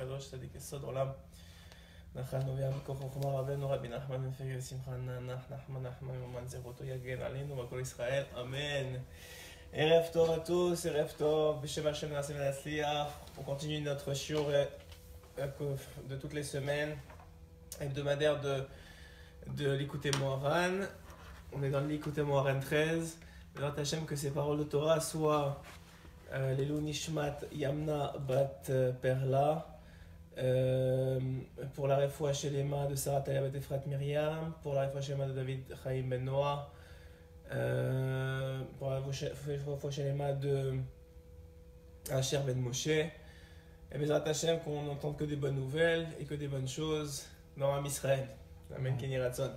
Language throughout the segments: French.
הקדוש, צדיק יסוד עולם. נחל נובע מכוח חוכמה רבנו רבי נחמן מפגר שמחה נחמן ממומן זכותו יגן עלינו וכל ישראל, אמן. ערב טוב à tous, ערב טוב, בשם השם נעשה ונצליח. On continue notre shiur de toutes les semaines, hebdomadaire de l'écouter Moharan. On est dans l'écouter Moharan 13. Bézrat Hashem, que ces paroles de Torah soient Lelou Nishmat Yamna Bat Perla, pour la refoua Shelema de Sarah Taya Bat Efrat Miriam, pour la refoua Shelema de David Chaim Ben Noah, pour la refoua Shelema de Asher Ben Moshe. Et Bézrat Hashem, qu'on n'entende que des bonnes nouvelles et que des bonnes choses dans Am Israël. Amen Kenny Ratson.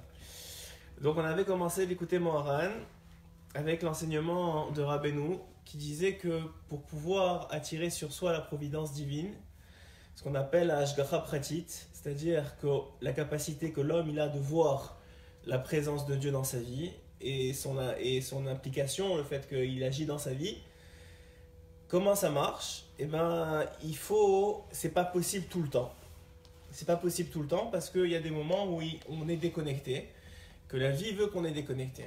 Donc on avait commencé d'écouter Moharan avec l'enseignement de Rabbeinu qui disait que pour pouvoir attirer sur soi la providence divine, ce qu'on appelle la Hashgacha Pratit, c'est-à-dire que la capacité que l'homme il a de voir la présence de Dieu dans sa vie et son implication, le fait qu'il agit dans sa vie, comment ça marche? Eh bien, c'est pas possible tout le temps. C'est pas possible tout le temps parce qu'il y a des moments où on est déconnecté, que la vie veut qu'on est déconnecté.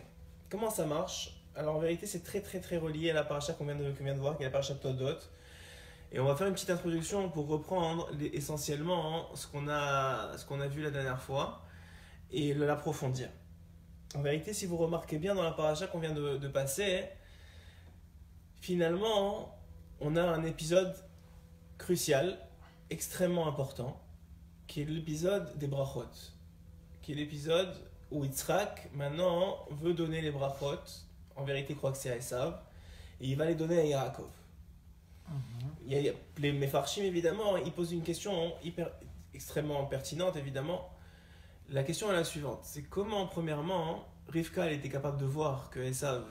Comment ça marche? Alors en vérité, c'est très très très relié à la paracha qu'on vient de voir, qui est la paracha Todot. Et on va faire une petite introduction pour reprendre essentiellement ce qu'on a vu la dernière fois et l'approfondir. En vérité, si vous remarquez bien dans la paracha qu'on vient de passer, finalement, on a un épisode crucial, extrêmement important, qui est l'épisode des brachot, qui est l'épisode où Yitzhak, maintenant, veut donner les brachot. En vérité, croit que c'est à Esav, et il va les donner à Yaakov. Les Mefarshim, évidemment, ils posent une question extrêmement pertinente, évidemment. La question est la suivante, c'est comment, premièrement, Rivka elle était capable de voir que Esav,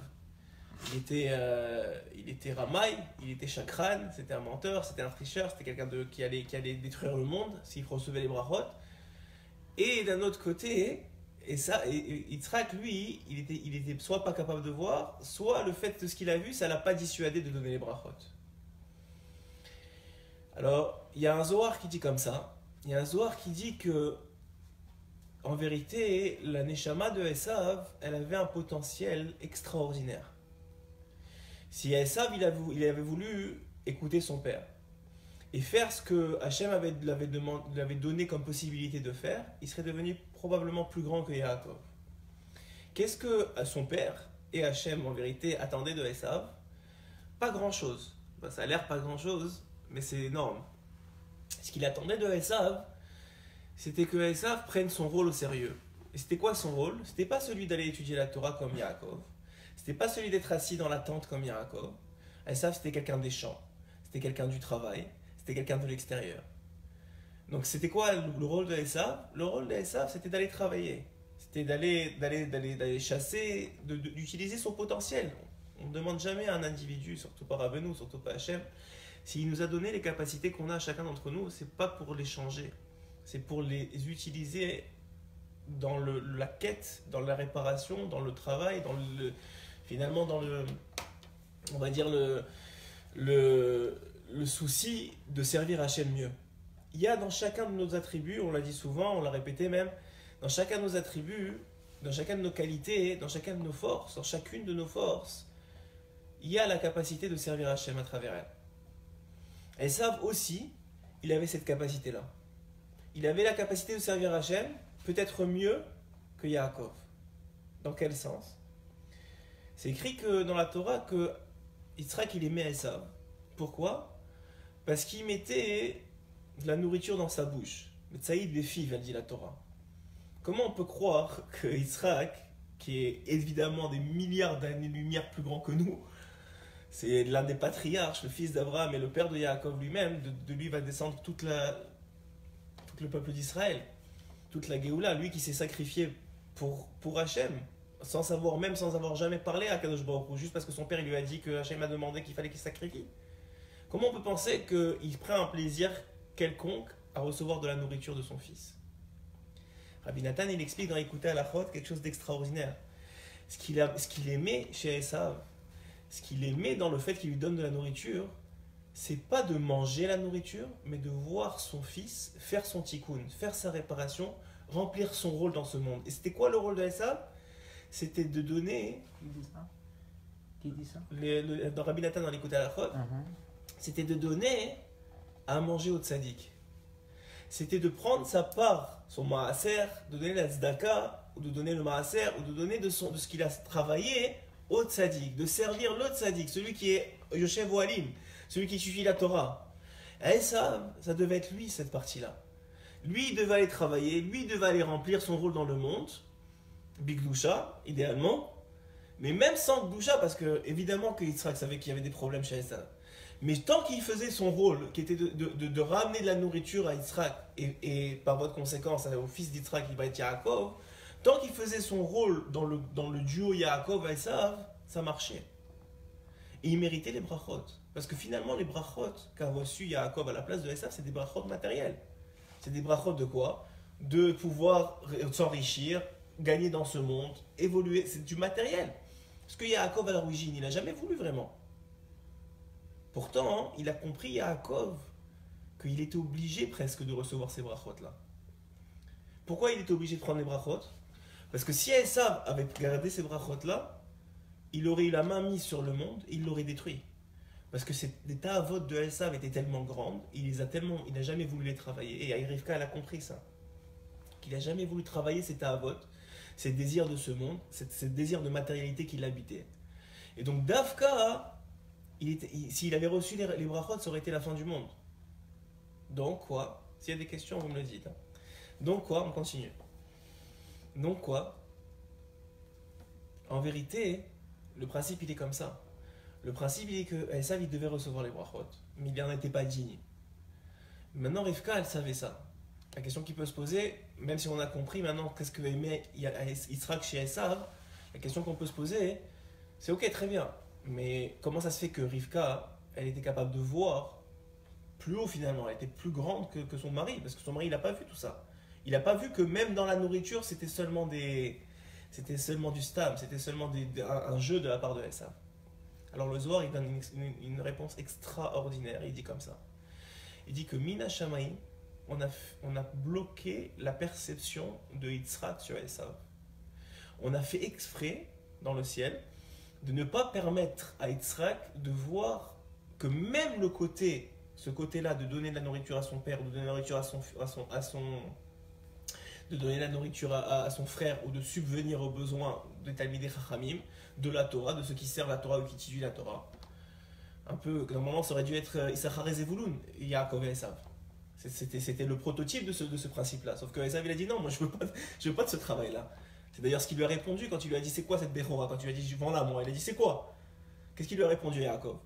il était ramaï, il était chakran, c'était un menteur, c'était un tricheur, c'était quelqu'un qui allait détruire le monde s'il recevait les brachot. Et d'un autre côté, Yitzhak, lui, il était soit pas capable de voir, soit le fait de ce qu'il a vu, ça l'a pas dissuadé de donner les brachot. Alors, il y a un Zohar qui dit comme ça. Il y a un Zohar qui dit que, en vérité, la Neshama de Esav, elle avait un potentiel extraordinaire. Si Esav, il avait voulu écouter son père et faire ce que Hachem l'avait donné comme possibilité de faire, il serait devenu probablement plus grand que Yaakov. Qu'est-ce que son père et Hachem, en vérité, attendaient de Esav? Pas grand-chose. Ça a l'air pas grand-chose, mais c'est énorme. Ce qu'il attendait de Esav, c'était que Esav prenne son rôle au sérieux. Et c'était quoi son rôle? C'était pas celui d'aller étudier la Torah comme Yaakov. C'était pas celui d'être assis dans la tente comme Yaakov. Esav, c'était quelqu'un des champs. C'était quelqu'un du travail. C'était quelqu'un de l'extérieur. Donc c'était quoi le rôle de Esav? Le rôle de Esav, c'était d'aller travailler. C'était d'aller chasser, d'utiliser son potentiel. On ne demande jamais à un individu, surtout pas Rabbeinu, surtout pas Hachem, s'il nous a donné les capacités qu'on a chacun d'entre nous, c'est pas pour les changer. C'est pour les utiliser dans la quête, dans la réparation, dans le travail, finalement dans on va dire le souci de servir Hachem mieux. Il y a dans chacun de nos attributs, on l'a dit souvent, on l'a répété même, dans chacun de nos attributs, dans chacune de nos qualités, dans chacune de nos forces, dans chacune de nos forces, il y a la capacité de servir Hachem à travers elle. Esav aussi, il avait cette capacité-là. Il avait la capacité de servir Hachem, peut-être mieux que Yaakov. Dans quel sens? C'est écrit que dans la Torah que Yitzhak il aimait Esav. Pourquoi? Parce qu'il mettait de la nourriture dans sa bouche. Mais Tsaïd Befiv, elle dit la Torah. Comment on peut croire que Yitzhak, qui est évidemment des milliards d'années-lumière plus grand que nous, c'est l'un des patriarches, le fils d'Abraham et le père de Yaakov lui-même, de lui va descendre tout le peuple d'Israël, toute la Géoula, lui qui s'est sacrifié pour Hachem, sans avoir jamais parlé à Kadosh Baruch Hu, juste parce que son père il lui a dit que Hachem a demandé qu'il fallait qu'il sacrifie. Comment on peut penser qu'il prend un plaisir quelconque à recevoir de la nourriture de son fils? Rabbi Nathan il explique dans Écouter à la Chod quelque chose d'extraordinaire. Ce qu'il aimait chez Esav, ce qu'il aimait dans le fait qu'il lui donne de la nourriture, c'est pas de manger la nourriture, mais de voir son fils faire son tikkun, faire sa réparation, remplir son rôle dans ce monde. Et c'était quoi le rôle de Esav? C'était de donner. Qui dit ça? Qui dit ça? Dans Rabbi Nathan, dans l'écoute à la chod, c'était de donner à manger au tzaddik. C'était de prendre sa part, son maaser, de donner la tzedaka, ou de donner le maaser, ou de donner de ce qu'il a travaillé au tzaddik, de servir le tzaddik, celui qui est Yoshev Ohalim, celui qui suit la Torah. Et ça devait être lui, cette partie-là. Lui, il devait aller travailler, lui, il devait aller remplir son rôle dans le monde, Big Doucha, idéalement, mais même sans Doucha, parce que, évidemment, que Yitzhak savait qu'il y avait des problèmes chez Esav. Mais tant qu'il faisait son rôle, qui était de ramener de la nourriture à Yitzhak, et par voie de conséquence au fils d'Yitzhak qui va être Yaakov, tant qu'il faisait son rôle dans le duo Yaakov-Esav, ça marchait. Et il méritait les brachot. Parce que finalement, les brachot qu'a reçu Yaakov à la place de Esav, c'est des brachot matériels. C'est des brachot de quoi? De pouvoir s'enrichir, gagner dans ce monde, évoluer. C'est du matériel. Parce que Yaakov, à l'origine, il n'a jamais voulu vraiment. Pourtant, il a compris, Yaakov, qu'il était obligé presque de recevoir ces brachot-là. Pourquoi il était obligé de prendre les brachot? Parce que si Esav avait gardé ces brachot-là, il aurait eu la main mise sur le monde et il l'aurait détruit. Parce que les ta'avot de Esav étaient tellement grandes, il n'a jamais voulu les travailler. Et Rivka, elle a compris ça. Qu'il n'a jamais voulu travailler ces ta'avot, ces désirs de ce monde, ces désirs de matérialité qui l'habitaient. Et donc, Davka, s'il avait reçu les brachot, ça aurait été la fin du monde. Donc quoi? S'il y a des questions, vous me le dites. Donc quoi? On continue. Donc quoi? En vérité, le principe il est comme ça. Le principe il est que Esav il devait recevoir les brachot, mais il n'en était pas digne. Maintenant Rivka elle savait ça. La question qui peut se poser, même si on a compris maintenant qu'est-ce que aimait Yitzhak chez Esav, la question qu'on peut se poser, c'est ok très bien. Mais comment ça se fait que Rivka, elle était capable de voir plus haut finalement, elle était plus grande que son mari, parce que son mari il n'a pas vu tout ça. Il n'a pas vu que même dans la nourriture c'était seulement du stam, c'était seulement un jeu de la part de Esav. Alors le Zohar il donne une réponse extraordinaire, il dit comme ça. Il dit que Mina Shamaï, on a bloqué la perception de Yitzhak sur Esav. On a fait exprès dans le ciel de ne pas permettre à Yitzhak de voir que même ce côté-là de donner de la nourriture à son père, de donner de la nourriture de donner la nourriture à son frère ou de subvenir aux besoins des Talmidei Chachamim, de la Torah, de ceux qui servent la Torah ou qui étudient la Torah. Un peu, normalement, ça aurait dû être Issachar et Zevulun, Yaakov et Esav. C'était le prototype de ce principe-là. Sauf que Esav, il a dit non, moi je veux pas de ce travail-là. C'est d'ailleurs ce qu'il lui a répondu quand il lui a dit c'est quoi cette Bechora, quand il lui a dit vends-la moi. Il a dit c'est quoi? Qu'est-ce qu'il lui a répondu Yaakov?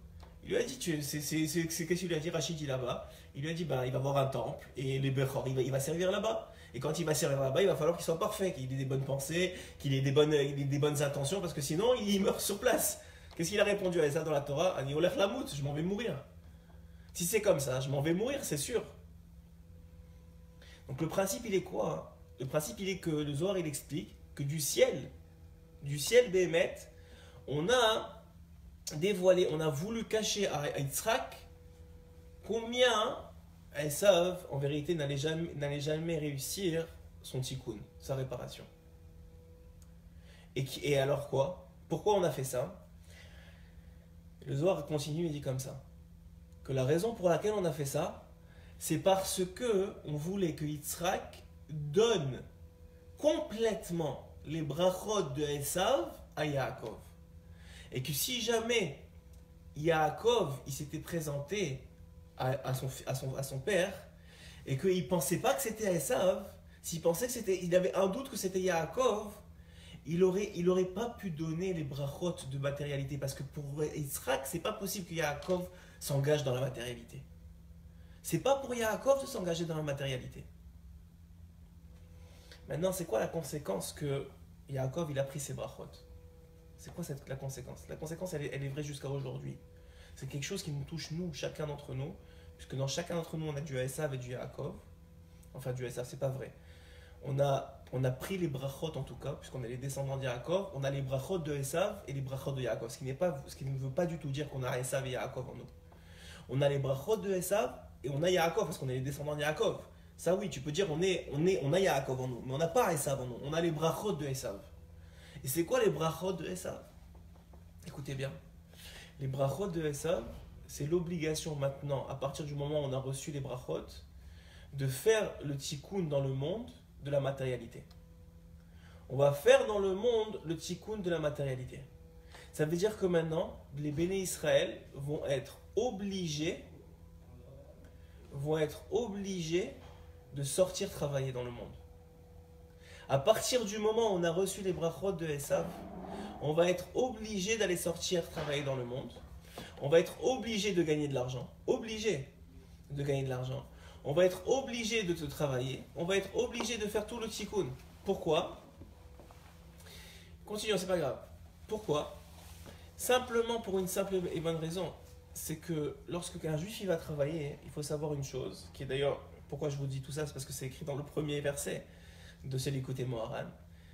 Il lui a dit, qu'est-ce qu'il lui a dit Rachid dit là-bas? Il lui a dit, il va avoir un temple et les Bechor, il va servir là-bas. Et quand il va servir là-bas, il va falloir qu'il soit parfait, qu'il ait des bonnes pensées, qu'il ait des bonnes intentions, parce que sinon, il meurt sur place. Qu'est-ce qu'il a répondu à ça dans la Torah? Ani olech lamout, je m'en vais mourir. Si c'est comme ça, je m'en vais mourir, c'est sûr. Donc le principe, il est quoi? Le principe, il est que le Zohar, il explique que du ciel Béhémet, on a dévoilé, on a voulu cacher à Yitzhak combien Esav, en vérité, n'allait jamais réussir son tikkun, sa réparation. Et alors quoi? Pourquoi on a fait ça? Le Zohar continue et dit comme ça, que la raison pour laquelle on a fait ça, c'est parce que on voulait que Yitzhak donne complètement les brachot de Esav à Yaakov. Et que si jamais Yaakov il s'était présenté à son père et qu'il ne pensait pas que c'était Esav, s'il pensait il avait un doute que c'était Yaakov, il aurait pas pu donner les brachot de matérialité, parce que pour Yitzhak, c'est pas possible que Yaakov s'engage dans la matérialité. C'est pas pour Yaakov de s'engager dans la matérialité. Maintenant, c'est quoi la conséquence que Yaakov il a pris ses brachot? C'est quoi la conséquence? La conséquence, elle est vraie jusqu'à aujourd'hui. C'est quelque chose qui nous touche, nous, chacun d'entre nous, puisque dans chacun d'entre nous, on a du Esav et du Yaakov. Enfin, du Esav, c'est pas vrai. On a pris les brachot en tout cas, puisqu'on est les descendants de Yaakov, on a les brachot de Esav et les brachot de Yaakov, ce qui ne veut pas du tout dire qu'on a Esav et Yaakov en nous. On a les brachot de Esav et on a Yaakov, parce qu'on est les descendants de Yaakov. Ça oui, tu peux dire on a Yaakov en nous, mais on n'a pas Esav en nous. On a les brachot de Esav. Et c'est quoi les brachot de Esav? Écoutez bien. Les brachot de Esav, c'est l'obligation maintenant, à partir du moment où on a reçu les brachot, de faire le tikkun dans le monde de la matérialité. On va faire dans le monde le tikkun de la matérialité. Ça veut dire que maintenant, les béné Israël vont être obligés de sortir travailler dans le monde. À partir du moment où on a reçu les brachot de Esav, on va être obligé d'aller sortir travailler dans le monde. On va être obligé de gagner de l'argent. Obligé de gagner de l'argent. On va être obligé de travailler. On va être obligé de faire tout le tikkun. Pourquoi? Continuons, c'est pas grave. Pourquoi? Simplement pour une simple et bonne raison. C'est que lorsque un juif il va travailler, il faut savoir une chose, qui est d'ailleurs, pourquoi je vous dis tout ça, c'est parce que c'est écrit dans le premier verset de celui côté Moharan.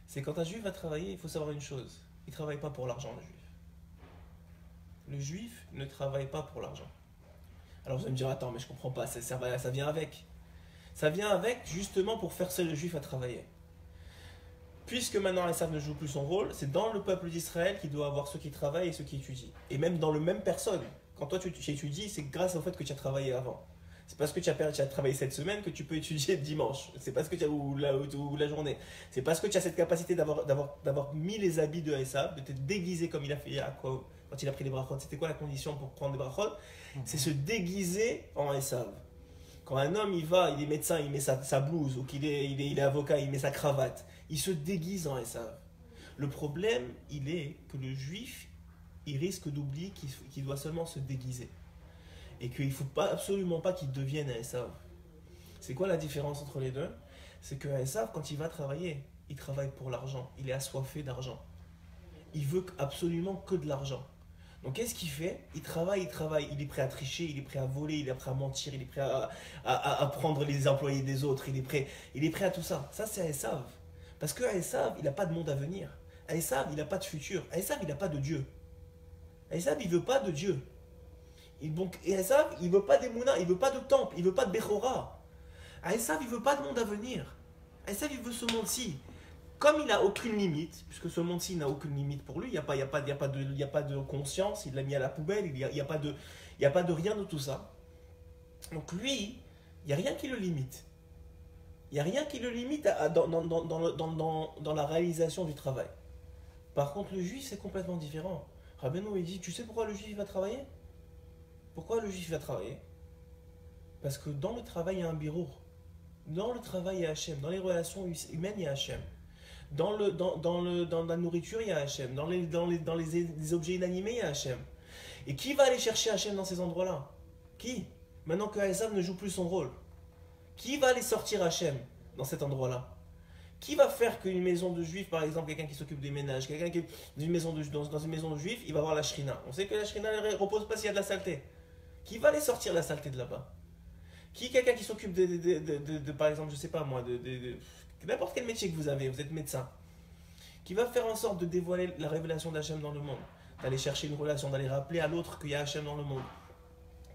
C'est quand un juif va travailler, il faut savoir une chose. Il ne travaille pas pour l'argent, le juif. Le juif ne travaille pas pour l'argent. Alors vous allez me dire, attends, mais je comprends pas, ça vient avec. Ça vient avec justement pour faire seul le juif à travailler. Puisque maintenant Esav ne joue plus son rôle, c'est dans le peuple d'Israël qu'il doit avoir ceux qui travaillent et ceux qui étudient. Et même dans le même personne. Quand toi tu étudies, c'est grâce au fait que tu as travaillé avant. C'est parce que tu as travaillé cette semaine que tu peux étudier le dimanche. C'est parce que tu as ou la journée. C'est parce que tu as cette capacité d'avoir mis les habits de Esav, de te déguiser comme il a fait Yaakov quand il a pris les brachot. C'était quoi la condition pour prendre les brachot? C'est se déguiser en Esav. Quand un homme il est médecin, il met sa blouse, ou qu'il est avocat, il met sa cravate, il se déguise en Esav. Le problème, il est que le juif, il risque d'oublier qu'il doit seulement se déguiser. Et qu'il ne faut absolument pas qu'il devienne un Esav. C'est quoi la différence entre les deux? C'est qu'un Esav, quand il va travailler, il travaille pour l'argent. Il est assoiffé d'argent. Il veut absolument que de l'argent. Donc qu'est-ce qu'il fait? Il travaille, il est prêt à tricher, il est prêt à voler, il est prêt à mentir, il est prêt à prendre les employés des autres, il est prêt à tout ça. Ça c'est Esav. Parce que Esav, il n'a pas de monde à venir. Esav, il n'a pas de futur. Esav, il n'a pas de Dieu. Esav, il ne veut pas de Dieu. Esav, il ne veut pas d'Emouna, il ne veut pas de temple, il ne veut pas de Bechora. Esav, il ne veut pas de monde à venir. Esav, il veut ce monde-ci. Comme il n'a aucune limite, puisque ce monde-ci n'a aucune limite pour lui, il n'y a pas de conscience, il l'a mis à la poubelle, il n'y a pas de rien de tout ça. Donc lui, il n'y a rien qui le limite. Il n'y a rien qui le limite dans la réalisation du travail. Par contre, le juif, c'est complètement différent. Rabbeinu, il dit, tu sais pourquoi le juif va travailler? Pourquoi le juif va travailler? Parce que dans le travail, il y a un bureau. Dans le travail, il y a Hachem. Dans les relations humaines, il y a Hachem. Dans la nourriture, il y a Hachem. Dans les objets inanimés, il y a Hachem. Et qui va aller chercher Hachem dans ces endroits-là? Qui? Maintenant que Esav ne joue plus son rôle. Qui va aller sortir Hachem dans cet endroit-là? Qui va faire qu'une maison de juifs, par exemple, quelqu'un qui s'occupe des ménages, quelqu'un qui est dans une maison de juifs, il va voir la shrina. On sait que la shrina ne repose pas s'il y a de la saleté. Qui va aller sortir la saleté de là-bas? Quelqu'un qui s'occupe par exemple, je sais pas moi, n'importe quel métier que vous avez, vous êtes médecin, qui va faire en sorte de dévoiler la révélation d'Hachem dans le monde, d'aller chercher une relation, d'aller rappeler à l'autre qu'il y a Hachem dans le monde,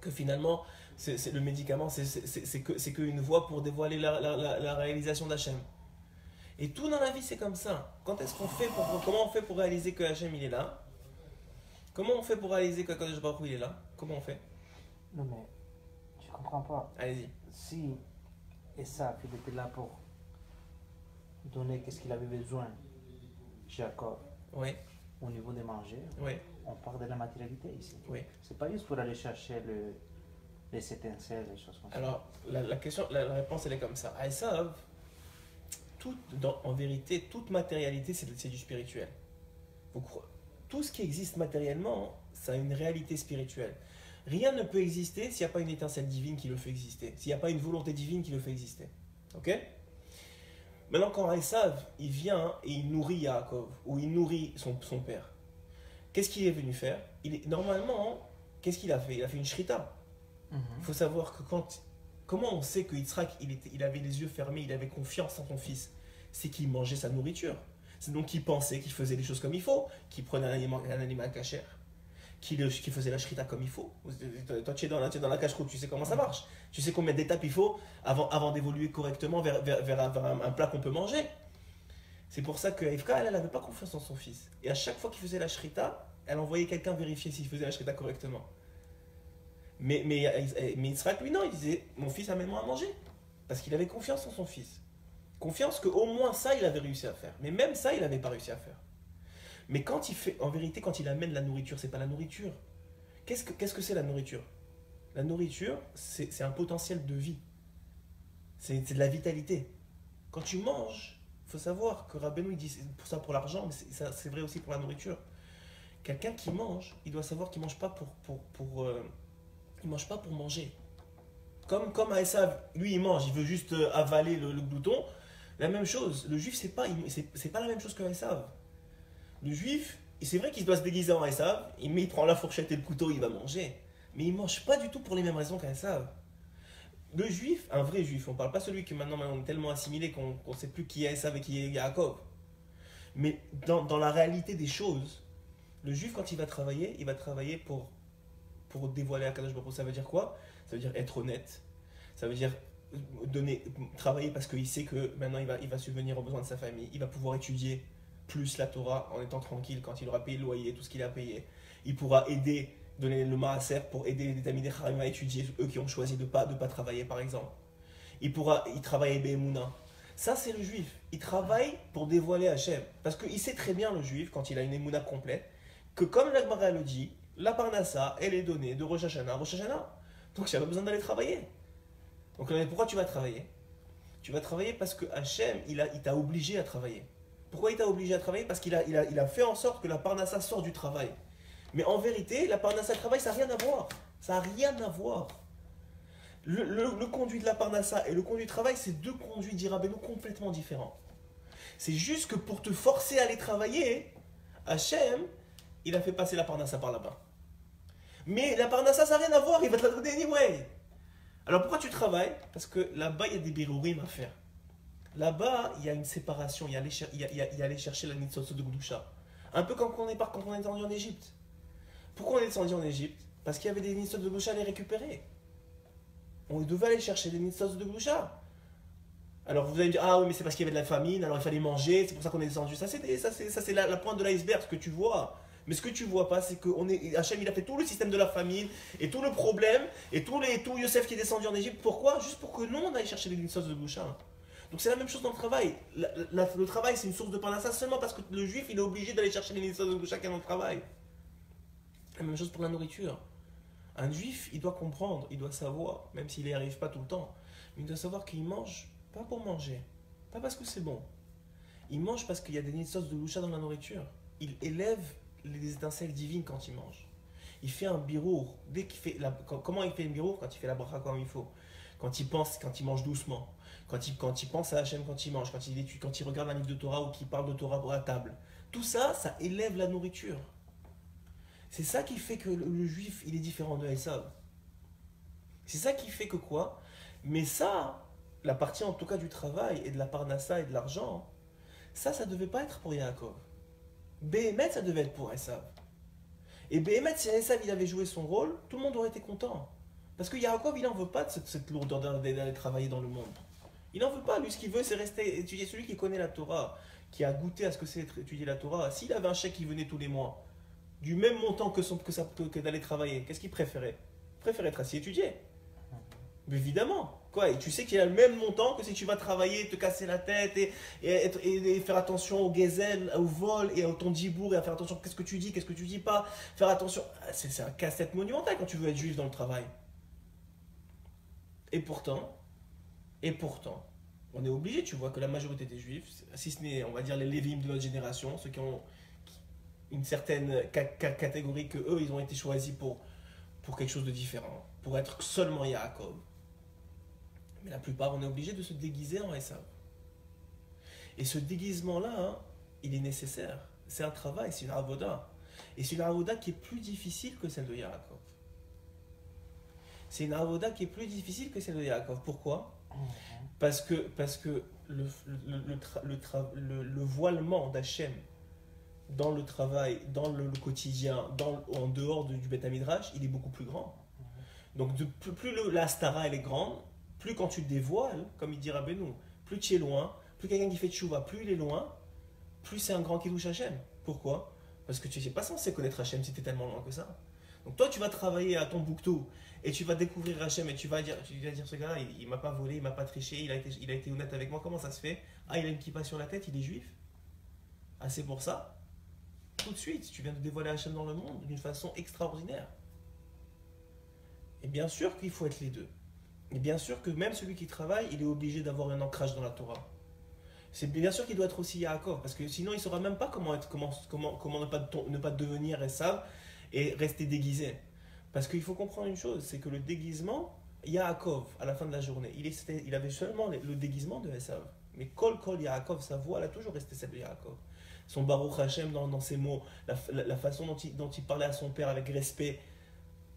que finalement, le médicament, c'est qu'une voie pour dévoiler la réalisation d'Hachem. Et tout dans la vie, c'est comme ça. Comment on fait pour réaliser que Hachem, il est là? Comment on fait pour réaliser que Kadosh Baruch Hu, il est là? Comment on fait? Non mais, je comprends pas. Allez-y. Si Esav, il était là pour donner qu'est-ce qu'il avait besoin, Jacob, Oui. au niveau des manger, Oui. on parle de la matérialité ici. Oui. C'est pas juste pour aller chercher les étincelles, les choses comme ça. Alors, la réponse, elle est comme ça. À Esav, en vérité, toute matérialité, c'est du spirituel. Tout ce qui existe matériellement, ça a une réalité spirituelle. Rien ne peut exister s'il n'y a pas une étincelle divine qui le fait exister, s'il n'y a pas une volonté divine qui le fait exister. Ok? Maintenant, quand Esav, il vient et il nourrit Yaakov, ou il nourrit son père, qu'est-ce qu'il est venu faire? Normalement, qu'est-ce qu'il a fait? Il a fait une shrita. Il faut savoir que comment on sait que Yitzhak, il avait les yeux fermés, il avait confiance en son fils? C'est qu'il mangeait sa nourriture. C'est donc qu'il pensait qu'il faisait les choses comme il faut, qu'il prenait un animal cachère, qui faisait la shrita comme il faut. Toi, tu es dans la cache-croûte, tu sais comment ça marche. Tu sais combien d'étapes il faut avant d'évoluer correctement vers un plat qu'on peut manger. C'est pour ça que Rivka, elle n'avait pas confiance en son fils. Et à chaque fois qu'il faisait la shrita, elle envoyait quelqu'un vérifier s'il faisait la shrita correctement. Mais Yitzhak, lui, non, il disait, mon fils, amène-moi à manger. Parce qu'il avait confiance en son fils. Confiance qu'au moins ça, il avait réussi à faire. Mais même ça, il n'avait pas réussi à faire. Mais quand il fait, en vérité, quand il amène la nourriture, c'est pas la nourriture. Qu'est-ce que c'est la nourriture? La nourriture, c'est un potentiel de vie. C'est de la vitalité. Quand tu manges, il faut savoir que Rabbeinu, il dit pour ça pour l'argent, mais c'est vrai aussi pour la nourriture. Quelqu'un qui mange, il doit savoir qu'il ne mange pas il mange pas pour manger. Comme à Esav, lui il mange, il veut juste avaler le glouton. La même chose, le juif c'est pas la même chose qu'un Esav. Le juif, c'est vrai qu'il doit se déguiser en Esav, il prend la fourchette et le couteau, il va manger. Mais il ne mange pas du tout pour les mêmes raisons qu'un Esav. Le juif, un vrai juif, on ne parle pas celui qui maintenant on est tellement assimilé qu'on ne sait plus qui est Esav et qui est Yaakov. Mais dans la réalité des choses, le juif quand il va travailler pour dévoiler Akadosh Baruch Hu. Ça veut dire quoi? Ça veut dire être honnête. Ça veut dire travailler parce qu'il sait que maintenant il va subvenir aux besoins de sa famille. Il va pouvoir étudier plus la Torah en étant tranquille quand il aura payé le loyer, tout ce qu'il a payé. Il pourra donner le maaser pour aider les amis des Chaim à étudier, eux qui ont choisi de pas travailler par exemple. Il travaille Be'emouna. Ça c'est le juif. Il travaille pour dévoiler Hachem. Parce qu'il sait très bien le juif, quand il a une Emouna complète, que comme la Gemara le dit, la Parnassa, elle est donnée de Rosh Hashanah à Rosh Hashanah. Donc il n'y a pas besoin d'aller travailler. Donc pourquoi tu vas travailler? Tu vas travailler parce que Hachem, il t'a obligé à travailler. Pourquoi il t'a obligé à travailler? Parce qu'il a fait en sorte que la Parnassa sort du travail. Mais en vérité, la Parnassa et le travail, ça n'a rien à voir. Ça n'a rien à voir. Le conduit de la Parnassa et le conduit du travail, c'est deux conduits d'Irabénou complètement différents. C'est juste que pour te forcer à aller travailler, Hachem, il a fait passer la Parnassa par là-bas. Mais la Parnassa, ça n'a rien à voir, il va te la donner anyway. Alors pourquoi tu travailles? Parce que là-bas, il y a des birourim à faire. Là-bas, il y a une séparation, il y a aller chercher la Nitzotso de Gdusha. Un peu comme quand on est descendu en Égypte. Pourquoi on est descendu en Égypte? Parce qu'il y avait des Nitzotso de Gdusha à les récupérer. On devait aller chercher des Nitzotso de Gdusha. Alors vous allez me dire, ah oui, mais c'est parce qu'il y avait de la famine, alors il fallait manger, c'est pour ça qu'on est descendu. Ça, c'est la pointe de l'iceberg, ce que tu vois. Mais ce que tu vois pas, c'est que Hachem, il a fait tout le système de la famine, et tout le problème, et tout Yosef qui est descendu en Égypte. Pourquoi? Juste pour que nous, on aille chercher des Nitzotso de Gdusha. Donc c'est la même chose dans le travail. Le travail, c'est une source de parnassa seulement parce que le juif, il est obligé d'aller chercher les Nitzotso de chacun dans le travail. La même chose pour la nourriture. Un juif, il doit comprendre, il doit savoir, même s'il n'y arrive pas tout le temps, mais il doit savoir qu'il mange pas pour manger, pas parce que c'est bon. Il mange parce qu'il y a des nitzos de loucha dans la nourriture. Il élève les étincelles divines quand il mange. Il fait un birour. Comment il fait un birour? Quand il fait la bracha comme il faut. Quand il pense, quand il mange doucement. Quand il pense à Hachem quand il mange. Quand il étudie, quand il regarde un livre de Torah ou qu'il parle de Torah pour la table. Tout ça, ça élève la nourriture. C'est ça qui fait que le juif, il est différent de Esav. C'est ça qui fait que quoi? Mais ça, la partie en tout cas du travail et de la parnassa et de l'argent, ça ne devait pas être pour Yaakov. Béhémet, ça devait être pour Esav. Et Béhémet, si Esav il avait joué son rôle, tout le monde aurait été content. Parce que Yaakov, il n'en veut pas de cette lourdeur d'aller travailler dans le monde. Il n'en veut pas. Lui, ce qu'il veut, c'est rester étudier. Celui qui connaît la Torah, qui a goûté à ce que c'est étudier la Torah, s'il avait un chèque qui venait tous les mois, du même montant que d'aller travailler, qu'est-ce qu'il préférait? Il préférait être assis et étudier. Mais évidemment. Quoi, et tu sais qu'il a le même montant que si tu vas travailler, te casser la tête et faire attention au gazelle, au vol et au ton dibour et à faire attention à qu'est-ce que tu dis pas. Faire attention. C'est un casse-tête monumental quand tu veux être juif dans le travail. Et pourtant, on est obligé, tu vois, que la majorité des juifs, si ce n'est, on va dire, les lévim de notre génération, ceux qui ont une certaine catégorie que eux, ils ont été choisis pour quelque chose de différent, pour être seulement Yaakov. Mais la plupart, on est obligé de se déguiser en Esav. Et ce déguisement-là, hein, il est nécessaire. C'est un travail, c'est une avoda. Et c'est une avoda qui est plus difficile que celle de Yaakov. C'est une avoda qui est plus difficile que celle de Yaakov. Pourquoi? Parce que le voilement d'Hachem dans le travail, dans le quotidien, en dehors du Beth Midrash, il est beaucoup plus grand. Donc plus la stara elle est grande, plus quand tu te dévoiles, comme il dit Rabbeinu, plus tu es loin, plus quelqu'un qui fait tchouva, plus il est loin, plus c'est un grand Kiddush Hashem. Pourquoi? Parce que tu n'es pas censé connaître Hashem si tu es tellement loin que ça. Donc toi tu vas travailler à ton Tombouctou et tu vas découvrir Hashem et tu vas dire ce gars-là, il m'a pas volé, il m'a pas triché, il a été honnête avec moi, comment ça se fait? Ah, il a une kippa sur la tête, il est juif. Ah, c'est pour ça? Tout de suite, tu viens de dévoiler Hashem dans le monde d'une façon extraordinaire. Et bien sûr qu'il faut être les deux. Et bien sûr que même celui qui travaille, il est obligé d'avoir un ancrage dans la Torah. C'est bien sûr qu'il doit être aussi Yaakov, parce que sinon il ne saura même pas comment ne pas devenir Esav et rester déguisé. Parce qu'il faut comprendre une chose, c'est que le déguisement, Yaakov, à la fin de la journée, il avait seulement le déguisement de Esav. Mais Kol Yaakov, sa voix, elle a toujours resté celle de Yaakov. Son Baruch Hashem dans ses mots, la façon dont il parlait à son père avec respect,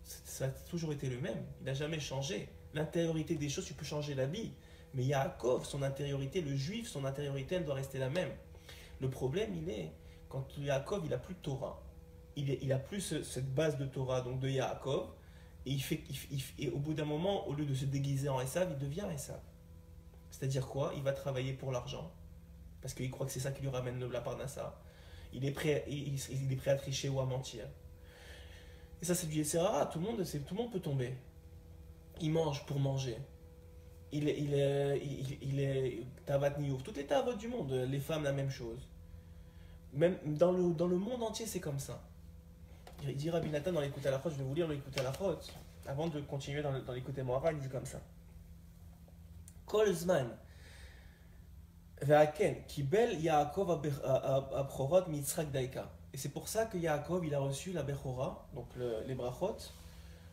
ça a toujours été le même. Il n'a jamais changé. L'intériorité des choses, tu peux changer l'habit. Mais Yaakov, son intériorité, le juif, son intériorité, elle doit rester la même. Le problème, il est, quand Yaakov, il n'a plus de Torah. Il n'a plus cette base de Torah, donc de Yaakov. Et, et au bout d'un moment, au lieu de se déguiser en Esav, il devient Esav. C'est-à-dire quoi? Il va travailler pour l'argent. Parce qu'il croit que c'est ça qui lui ramène la parnassa. Il est prêt à tricher ou à mentir. Et ça, c'est du Yetzirah. Tout le monde peut tomber. Il mange pour manger. Il est Tavat Niour. Toutes les Tavot du monde, les femmes, la même chose. Même dans le monde entier, c'est comme ça. Il dit Rabbi Nathan dans l'écoute à la faute, je vais vous lire l'écoute à la faute, avant de continuer dans l'écoute à Moara, il dit comme ça. Kol Zman, Ve'aken, Kibel Yaakov Abchorot Mitzrak Daika. Et c'est pour ça que Yaakov, il a reçu la Bechora, donc les brachot,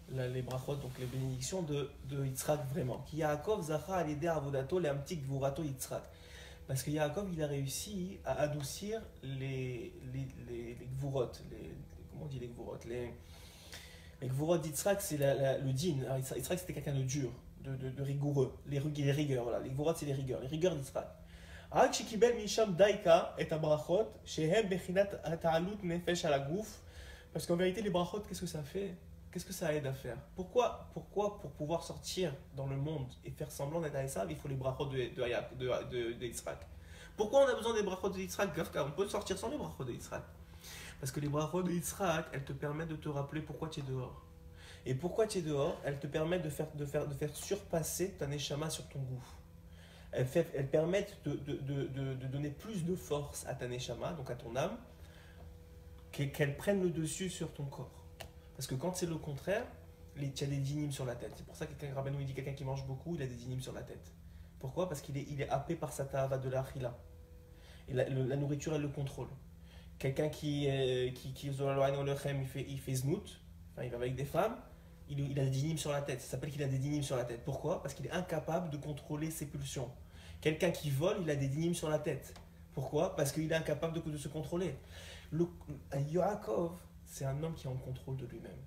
donc les bénédictions de Yitzhak vraiment. Qui Yaakov Zacha Alidé Avodato Leamtik Gvurato Yitzhak. Parce que Yaakov, il a réussi à adoucir les Gvurot. Comment on dit les Gvurot? Les Gvurot d'Yitzhak, c'est le din. Yitzhak, c'était quelqu'un de dur, de rigoureux. Les rigueurs, voilà. Les Gvurot, c'est les rigueurs d'Yitzhak. רק שקיבל משם דייקה את הברכות שהם בחינת התעלות נפש על הגוף. Parce qu'en vérité, les brachot, qu'est-ce que ça fait? Qu'est-ce que ça aide à faire? Pourquoi pour pouvoir sortir dans le monde et faire semblant d'être Esav, il faut les brachot de Yitzhak? Pourquoi on a besoin des brachot de Yitzhak? On peut sortir sans les brachot de Yitzhak. Parce que les brachot de Yitzhak, elles te permettent de te rappeler pourquoi tu es dehors. Et pourquoi tu es dehors, elles te permettent de faire surpasser ta neshama sur ton gouffre. Elles permettent de donner plus de force à ta neshama, donc à ton âme, qu'elles prennent le dessus sur ton corps. Parce que quand c'est le contraire, tu as des dynimes sur la tête. C'est pour ça que Rabbeinu il dit quelqu'un qui mange beaucoup, il a des dynimes sur la tête. Pourquoi? Parce qu'il est happé par sa ta'ava de l'achila. Et la nourriture, elle le contrôle. Quelqu'un qui fait znout, enfin, il va avec des femmes, il a des dynimes sur la tête. Ça s'appelle qu'il a des dynimes sur la tête. Pourquoi? Parce qu'il est incapable de contrôler ses pulsions. Quelqu'un qui vole, il a des dynimes sur la tête. Pourquoi? Parce qu'il est incapable de se contrôler. Yaakov, c'est un homme qui est en contrôle de lui-même.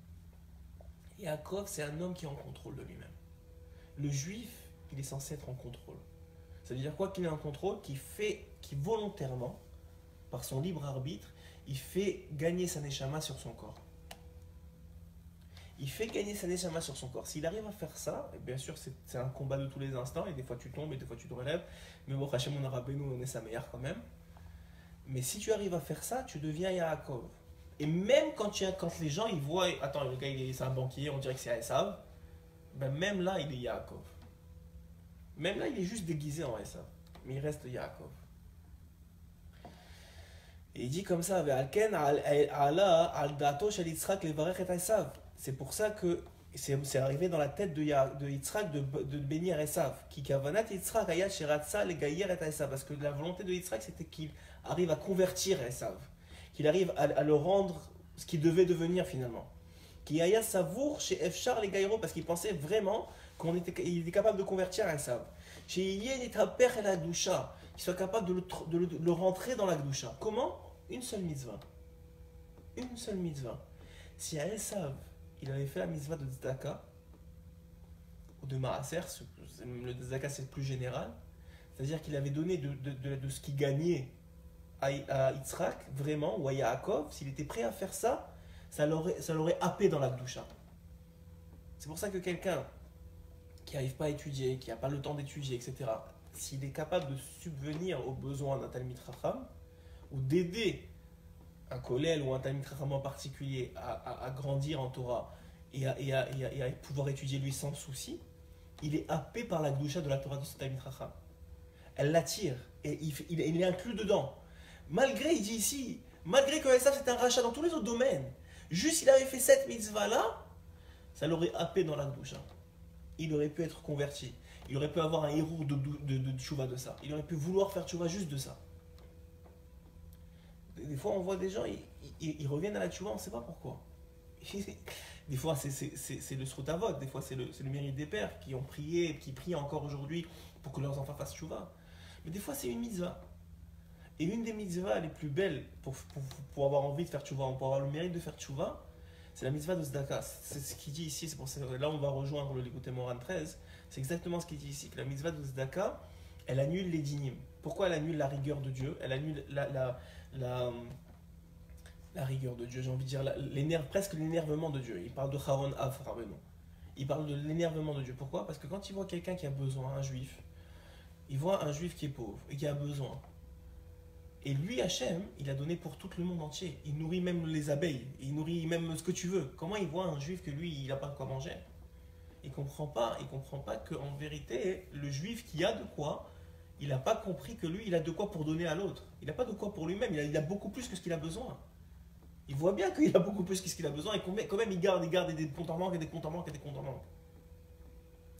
Yaakov, c'est un homme qui est en contrôle de lui-même. Le juif, il est censé être en contrôle. Ça veut dire quoi? Qu'il est en contrôle, qui volontairement, par son libre arbitre, il fait gagner sa neshama sur son corps. Il fait gagner sa neshama sur son corps. S'il arrive à faire ça, et bien sûr c'est un combat de tous les instants, et des fois tu tombes et des fois tu te relèves, mais bon, Hachem, on a Rabbeinu, on est sa meilleure quand même. Mais si tu arrives à faire ça, tu deviens Yaakov. Et même quand les gens ils voient, attends, le gars c'est un banquier, on dirait que c'est Esav, ben même là il est Yaakov. Même là il est juste déguisé en Esav, mais il reste Yaakov. Et il dit comme ça, c'est pour ça que c'est arrivé dans la tête de Yitzhak de bénir Esav. Parce que la volonté de Yitzhak, c'était qu'il arrive à convertir Esav, qu'il arrive à le rendre ce qu'il devait devenir finalement. Parce qu'il pensait vraiment qu'il était capable de convertir Esav. Qu'il soit capable de le rentrer dans la Gdusha. Comment? Une seule mitzvah. Une seule mitzvah. Si à Esav, il avait fait la mitzvah de Tzedaka, ou de Maaser, le Tzedaka c'est plus général, c'est-à-dire qu'il avait donné de ce qu'il gagnait à Yitzhak, vraiment, ou à Yaakov, s'il était prêt à faire ça, ça l'aurait happé dans la Gdusha. C'est pour ça que quelqu'un qui n'arrive pas à étudier, qui n'a pas le temps d'étudier, etc., s'il est capable de subvenir aux besoins d'un Talmid Chacham, ou d'aider un kollel ou un Talmid Chacham en particulier à grandir en Torah et à pouvoir étudier lui sans souci, il est happé par la Gdusha de la Torah de ce Talmid Chacham. Elle l'attire et il est inclus dedans. Malgré, il dit ici, malgré que ça c'est un rachat dans tous les autres domaines, juste il avait fait cette mitzvah là, ça l'aurait happé dans la Gdusha. Il aurait pu être converti. Il aurait pu avoir un héros de tchouva de ça. Il aurait pu vouloir faire tchouva juste de ça. Des fois, on voit des gens, ils reviennent à la tchouva, on ne sait pas pourquoi. Des fois, c'est le srutavot, des fois, c'est le mérite des pères qui ont prié, qui prient encore aujourd'hui pour que leurs enfants fassent tchouva. Mais des fois, c'est une mitzvah. Et une des mitzvahs les plus belles pour avoir envie de faire tchouva, pour avoir le mérite de faire tchouva, c'est la mitzvah de Tzedaka. C'est ce qu'il dit ici, c'est pour ça que là on va rejoindre le Likutei Moharan 13. C'est exactement ce qu'il dit ici, que la mitzvah de Tzedaka, elle annule les dinim. Pourquoi elle annule la rigueur de Dieu? Elle annule la rigueur de Dieu, j'ai envie de dire, presque l'énervement de Dieu. Il parle de Charon Af, Rabbeinu. Il parle de l'énervement de Dieu. Pourquoi? Parce que quand il voit quelqu'un qui a besoin, un juif, il voit un juif qui est pauvre et qui a besoin. Et lui, Hachem, il a donné pour tout le monde entier. Il nourrit même les abeilles. Il nourrit même ce que tu veux. Comment il voit un juif que lui, il n'a pas de quoi manger? Il ne comprend pas qu'en vérité, le juif qui a de quoi, il n'a pas compris que lui, il a de quoi pour donner à l'autre. Il n'a pas de quoi pour lui-même. Il a beaucoup plus que ce qu'il a besoin. Il voit bien qu'il a beaucoup plus que ce qu'il a besoin. Et quand même, il garde des comptes en banque et des comptes en banque et des comptes en banque.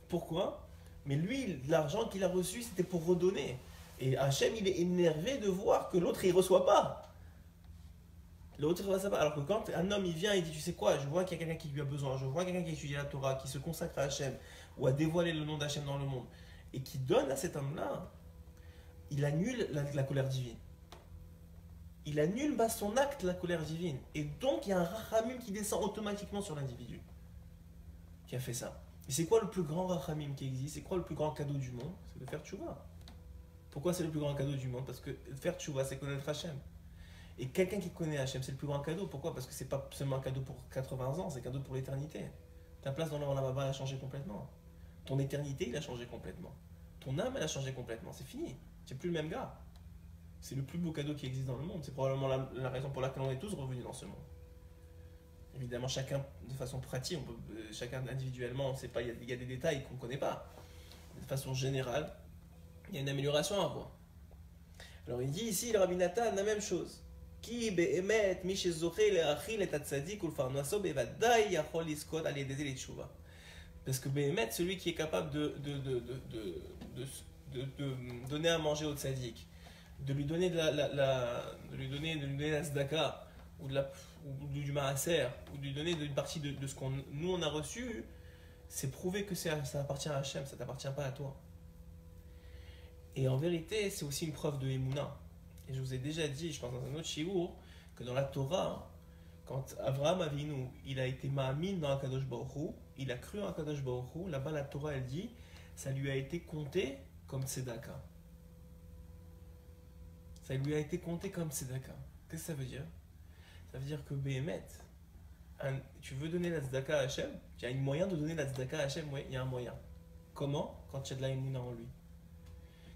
Pourquoi? Mais lui, l'argent qu'il a reçu, c'était pour redonner. Et Hachem, il est énervé de voir que l'autre, il ne reçoit pas. L'autre, il ne reçoit pas. Alors que quand un homme, il vient, il dit, tu sais quoi, je vois qu'il y a quelqu'un qui lui a besoin, je vois quelqu'un qui étudie la Torah, qui se consacre à Hachem, ou à dévoiler le nom d'Hachem dans le monde, et qui donne à cet homme-là, il annule la colère divine. Il annule son acte, la colère divine. Et donc, il y a un rachamim qui descend automatiquement sur l'individu qui a fait ça. Et c'est quoi le plus grand rachamim qui existe? C'est quoi le plus grand cadeau du monde? C'est de faire tchouva. Pourquoi c'est le plus grand cadeau du monde? Parce que faire tchouva, c'est connaître Hachem. Et quelqu'un qui connaît Hachem, c'est le plus grand cadeau. Pourquoi? Parce que c'est pas seulement un cadeau pour 80 ans, c'est un cadeau pour l'éternité. Ta place dans l'Olam a changé complètement. Ton éternité, il a changé complètement. Ton âme, elle a changé complètement. C'est fini. Tu n'es plus le même gars. C'est le plus beau cadeau qui existe dans le monde. C'est probablement la raison pour laquelle on est tous revenus dans ce monde. Évidemment, chacun de façon pratique, chacun individuellement, il y a des détails qu'on ne connaît pas. De façon générale, il y a une amélioration à avoir. Alors il dit ici, le Rabbi Nathan, la même chose. Ki be'emet mi shezoche le'achil et atzadik ulfarnaso bevadai yachol liskot al yedei l'tshuva. Parce que be'emet, celui qui est capable de donner à manger au tzadik, de lui donner de lui donner la tzedaka ou du maaser, ou de lui donner une partie de ce qu'on nous on a reçu, c'est prouver que ça appartient à Hachem, ça t'appartient pas à toi. Et en vérité, c'est aussi une preuve de Emouna. Et je vous ai déjà dit, je pense dans un autre shiur, que dans la Torah, quand Avraham Avinu, il a été ma'amin dans Akadosh Baruch Hu, il a cru en Akadosh Baruch Hu, là-bas la Torah elle dit, ça lui a été compté comme tzedaka. Ça lui a été compté comme tzedaka. Qu'est-ce que ça veut dire? Ça veut dire que Behemet, tu veux donner la tzedaka à Hachem, il y a un moyen de donner la tzedaka à Hachem, oui, il y a un moyen. Comment? Quand il y a de la Emouna en lui.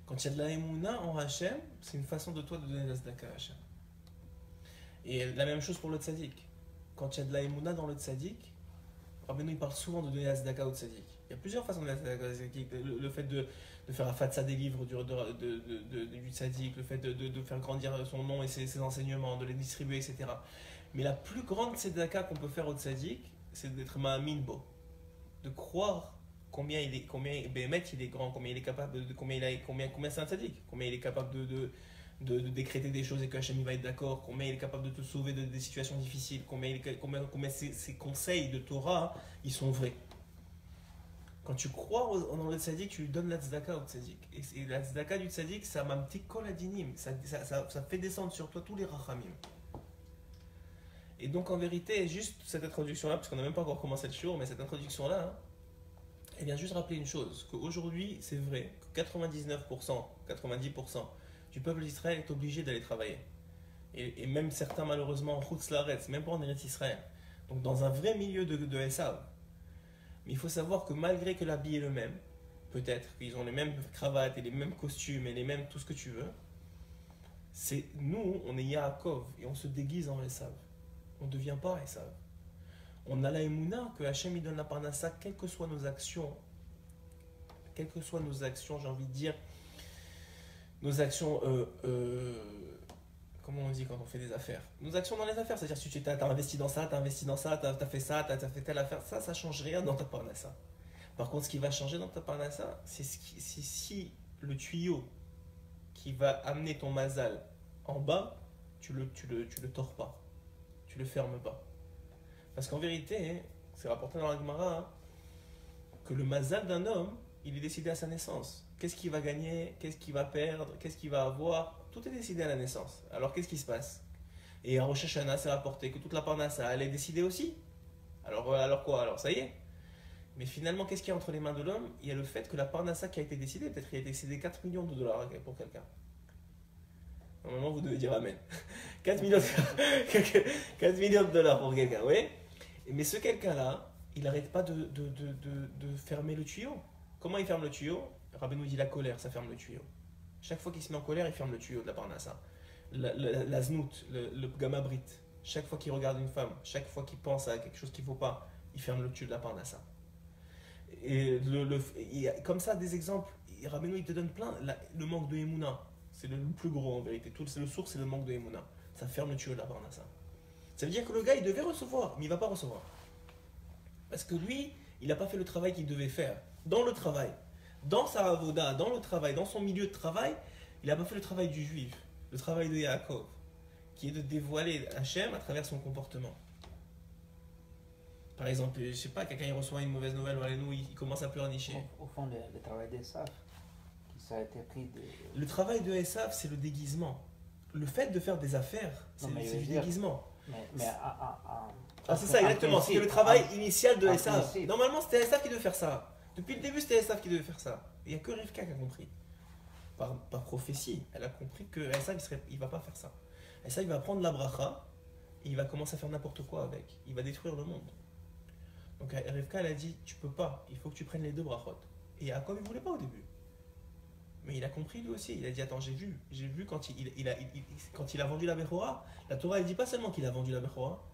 Quand il y a de la Emouna en Hachem, c'est une façon de toi de donner la tzedaka à Hachem. Et la même chose pour le tzaddik. Quand il y a de la Emouna dans le tzaddik, Rabbeinu il parle souvent de donner la tzedaka au tzaddik. Il y a plusieurs façons de donner la tzedaka au tzaddik. Le fait de faire un fatsa des livres du tzaddik, le fait de faire grandir son nom et ses enseignements, de les distribuer, etc. Mais la plus grande tzedaka qu'on peut faire au tzaddik, c'est d'être ma'amin bo. De croire combien Béhémet il est grand, combien il est capable de combien c'est un tzaddik, combien il est capable de décréter des choses et que Hachem va être d'accord, combien il est capable de te sauver des situations difficiles, combien ses conseils de Torah ils sont vrais. Quand tu crois dans le tzaddik, tu lui donnes la tzedaka au tzaddik. Et la tzedaka du tzaddik, ça m'a un petit kol adinim, ça fait descendre sur toi tous les rachamim. Et donc en vérité, juste cette introduction-là, parce qu'on n'a même pas encore commencé le shiur, mais cette introduction-là, hein, elle vient juste rappeler une chose, qu'aujourd'hui, c'est vrai que 99%, 90% du peuple d'Israël est obligé d'aller travailler. Et même certains, malheureusement, en Chutz Laaretz, même pas en Eretz Israël. Donc dans un vrai milieu de Esav. Mais il faut savoir que malgré que l'habit est le même, peut-être qu'ils ont les mêmes cravates et les mêmes costumes et les mêmes tout ce que tu veux, c'est nous, on est Yaakov et on se déguise en Esav. On ne devient pas Esav. On a la émouna que Hachem il donne la parnassa, quelles que soient nos actions, j'ai envie de dire, nos actions, comment on dit quand on fait des affaires? Nos actions dans les affaires, c'est-à-dire si tu as investi dans ça, tu as investi dans ça, tu as fait ça, tu as fait telle affaire, ça ne change rien dans ta parnassa. Par contre, ce qui va changer dans ta parnassa, c'est si le tuyau qui va amener ton mazal en bas, tu le tords pas, tu le fermes pas. Parce qu'en vérité, c'est rapporté dans la Gemara que le mazal d'un homme, il est décidé à sa naissance. Qu'est-ce qu'il va gagner, qu'est-ce qu'il va perdre, qu'est-ce qu'il va avoir, tout est décidé à la naissance. Alors qu'est-ce qui se passe? Et à Rosh Hashanah, c'est rapporté que toute la parnassa, elle est décidée aussi. Alors quoi? Alors ça y est. Mais finalement, qu'est-ce qu'il y a entre les mains de l'homme? Il y a le fait que la parnassa qui a été décidée, peut-être qu'il a été décidé 4 millions de dollars pour quelqu'un. Normalement, vous devez dire Amen. 4 millions de dollars pour quelqu'un, oui. Mais ce quelqu'un-là, il n'arrête pas de fermer le tuyau. Comment il ferme le tuyau? Rabbi nous dit la colère, ça ferme le tuyau. Chaque fois qu'il se met en colère, il ferme le tuyau de la parnassa. La znout, le gamabrit, chaque fois qu'il regarde une femme, chaque fois qu'il pense à quelque chose qu'il ne faut pas, il ferme le tuyau de la parnassa. Et comme ça, des exemples, Rabbeinu il te donne plein. Le manque de Emouna, c'est le plus gros en vérité. Le source, c'est le manque de Emouna. Ça ferme le tuyau de la parnassa. Ça veut dire que le gars, il devait recevoir, mais il ne va pas recevoir. Parce que lui, il n'a pas fait le travail qu'il devait faire. Dans le travail, dans sa avoda, dans le travail, dans son milieu de travail, il n'a pas fait le travail du juif, le travail de Yaakov, qui est de dévoiler Hachem à travers son comportement. Par exemple, je sais pas, quelqu'un il reçoit une mauvaise nouvelle, il commence à pleurnicher. Au fond, le travail d'Esav, ça a été pris de... Le travail de Esav, c'est le déguisement. Le fait de faire des affaires, c'est du déguisement. C'est ça, exactement. C'est le travail initial de Esav. Normalement, c'était Esav qui devait faire ça. Depuis le début, c'était Esav qui devait faire ça. Il n'y a que Rivka qui a compris. Par prophétie, elle a compris que Esav, il ne va pas faire ça. Esav, il va prendre la bracha et il va commencer à faire n'importe quoi avec. Il va détruire le monde. Donc Rivka, elle a dit, tu peux pas, il faut que tu prennes les deux brachot. Et Yaakov, il ne voulait pas au début. Mais il a compris lui aussi. Il a dit, attends, j'ai vu quand il a vendu la Bechora. La Torah, elle ne dit pas seulement qu'il a vendu la Bechora.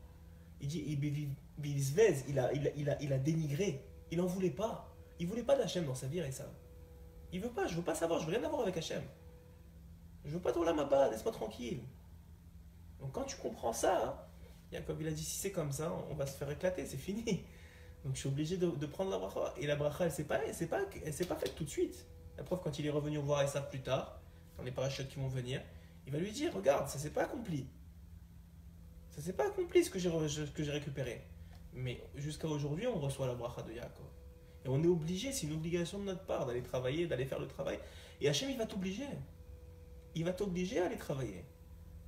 Il dit, il a dénigré. Il n'en voulait pas. Il ne voulait pas d'Hachem dans sa vie, et ça. Il veut pas, je veux pas savoir, je veux rien avoir avec Hachem. Je veux pas ton là-bas, laisse-moi tranquille. Donc quand tu comprends ça, Yaakov, il a dit, si c'est comme ça, on va se faire éclater, c'est fini. Donc je suis obligé de prendre la bracha. Et la bracha, elle s'est pas faite tout de suite. La preuve, quand il est revenu voir Esav plus tard, dans les parachutes qui vont venir, il va lui dire, regarde, ça s'est pas accompli. Ça s'est pas accompli ce que j'ai récupéré. Mais jusqu'à aujourd'hui, on reçoit la bracha de Yaakov. Et on est obligé, c'est une obligation de notre part d'aller travailler, d'aller faire le travail. Et Hachem, il va t'obliger. Il va t'obliger à aller travailler.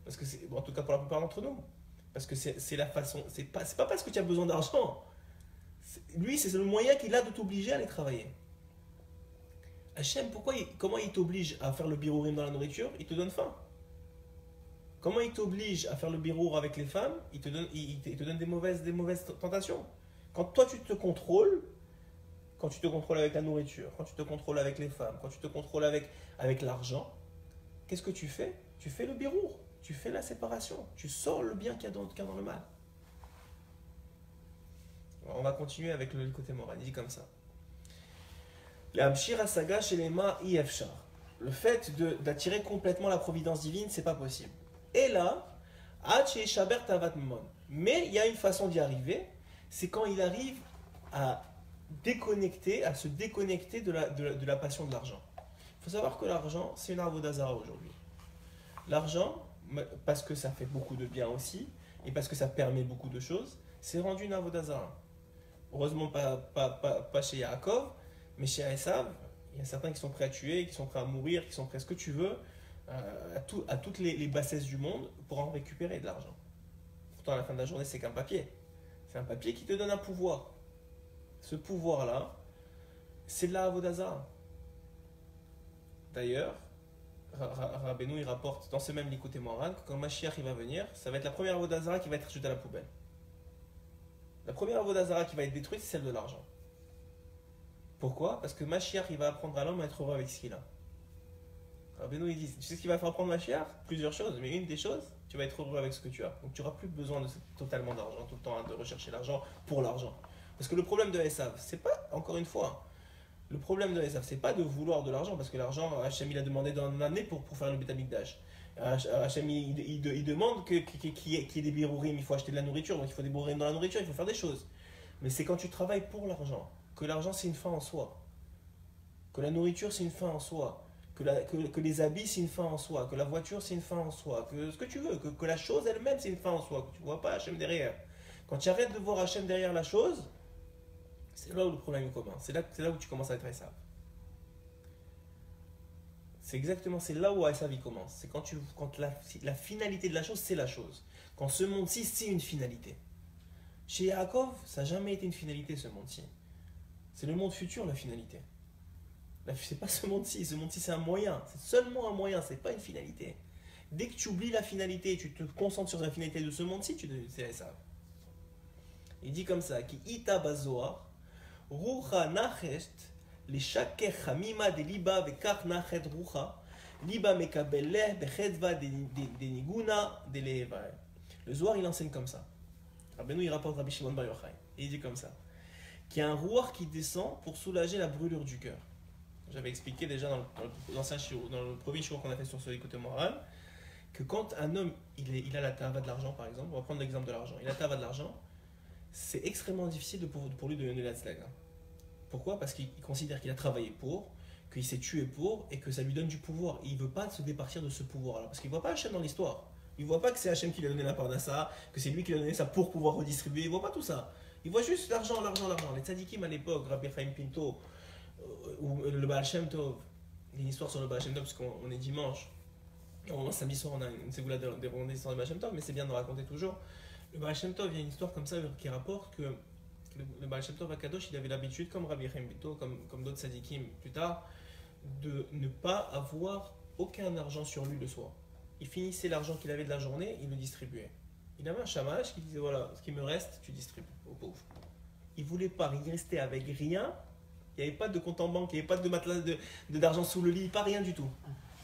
Parce que c'est, en tout cas pour la plupart d'entre nous. Parce que c'est la façon, c'est pas parce que tu as besoin d'argent. Lui, c'est le moyen qu'il a de t'obliger à aller travailler. Hachem, comment il t'oblige à faire le birourim dans la nourriture? Il te donne faim. Comment il t'oblige à faire le birour avec les femmes? Il te donne des mauvaises tentations. Quand toi tu te contrôles, quand tu te contrôles avec la nourriture, quand tu te contrôles avec les femmes, quand tu te contrôles avec l'argent, qu'est-ce que tu fais? Tu fais le birour, tu fais la séparation, tu sors le bien qu'il y a dans le mal. On va continuer avec le côté moral, il dit comme ça. L'amshir asaga chez les mains ifshar. Le fait d'attirer complètement la providence divine, c'est pas possible. Et là, mais il y a une façon d'y arriver, c'est quand il arrive à se déconnecter de la passion de l'argent. Il faut savoir que l'argent, c'est une avoda zara aujourd'hui. L'argent, parce que ça fait beaucoup de bien aussi, et parce que ça permet beaucoup de choses, c'est rendu une avoda zara. Heureusement pas chez Yaakov, mais chez Esav, il y a certains qui sont prêts à tuer, qui sont prêts à mourir, qui sont prêts à ce que tu veux, à toutes les bassesses du monde pour en récupérer de l'argent. Pourtant, à la fin de la journée, c'est qu'un papier. C'est un papier qui te donne un pouvoir. Ce pouvoir-là, c'est de la avoda zara. D'ailleurs, Rabbeinu il rapporte dans ce même Likutei Moharan que quand Mashiach il va venir, ça va être la première avoda zara qui va être jetée à la poubelle. La première avoda zara qui va être détruite, c'est celle de l'argent. Pourquoi? Parce que Mashiach il va apprendre à l'homme à être heureux avec ce qu'il a. Rabbeinu il dit, tu sais ce qu'il va faire apprendre Mashiach? Plusieurs choses, mais une des choses, tu vas être heureux avec ce que tu as. Donc tu n'auras plus besoin de totalement d'argent, tout le temps de rechercher l'argent pour l'argent. Parce que le problème de Esav, c'est pas, encore une fois, le problème de Esav, c'est pas de vouloir de l'argent, parce que l'argent, Hachem il a demandé d'en amener pour faire le Beth Amikdash. Hachem il demande qu'il y ait des birourim, il faut acheter de la nourriture, donc il faut des birourim dans la nourriture, il faut faire des choses. Mais c'est quand tu travailles pour l'argent, que l'argent c'est une fin en soi, que la nourriture c'est une fin en soi, que les habits c'est une fin en soi, que la voiture c'est une fin en soi, que ce que tu veux, que la chose elle-même c'est une fin en soi, que tu ne vois pas Hachem derrière. Quand tu arrêtes de voir Hachem derrière la chose, c'est là où le problème commence, c'est là où tu commences à être Esav. C'est là où Esav il commence, c'est quand la finalité de la chose c'est la chose. Quand ce monde-ci c'est une finalité. Chez Yaakov, ça n'a jamais été une finalité ce monde-ci. C'est le monde futur la finalité. C'est pas ce monde-ci c'est un moyen, c'est seulement un moyen, c'est pas une finalité. Dès que tu oublies la finalité, tu te concentres sur la finalité de ce monde-ci, c'est Esav. Il dit comme ça, qui ita bazoar, rucha nachest, les shaker chamima de liba vekach nachet rucha, liba mekabeleh bechedva de niguna de levae. Le Zohar il enseigne comme ça. Rabbeinu il rapporte Rabbi Shimon Bar Yochai. Et il dit comme ça, qu'il y a un rouar qui descend pour soulager la brûlure du cœur. J'avais expliqué déjà dans le premier shiur qu'on a fait sur ce Likutei Moharan, que quand un homme il a la tava de l'argent par exemple, on va prendre l'exemple de l'argent, il a la tava de l'argent, c'est extrêmement difficile pour lui de donner la tzlaga. Pourquoi? Parce qu'il considère qu'il a travaillé pour, qu'il s'est tué pour, et que ça lui donne du pouvoir. Et il ne veut pas se départir de ce pouvoir-là, parce qu'il ne voit pas Hachem dans l'histoire. Il ne voit pas que c'est Hachem qui lui a donné la parnassa, que c'est lui qui lui a donné ça pour pouvoir redistribuer. Il ne voit pas tout ça. Il voit juste l'argent. Les tzadikim à l'époque, Rabbi Chaim Pinto, ou le Baal Shem Tov, il y a une histoire sur le Baal Shem Tov, parce qu'on est dimanche. Samedi soir, on a une ségoula des histoires de Baal Shem Tov, mais c'est bien de raconter toujours. Le Baal Shem Tov, il y a une histoire comme ça qui rapporte que le Baal Shem Tov à Kadosh, il avait l'habitude, comme Rabbi Chaim Pinto, comme d'autres tzadikim plus tard, de ne pas avoir aucun argent sur lui le soir. Il finissait l'argent qu'il avait de la journée, il le distribuait. Il avait un chamash qui disait voilà, ce qui me reste, tu distribues aux pauvres. Il ne voulait pas, il restait avec rien. Il n'y avait pas de compte en banque, il n'y avait pas de matelas d'argent sous le lit, pas rien du tout.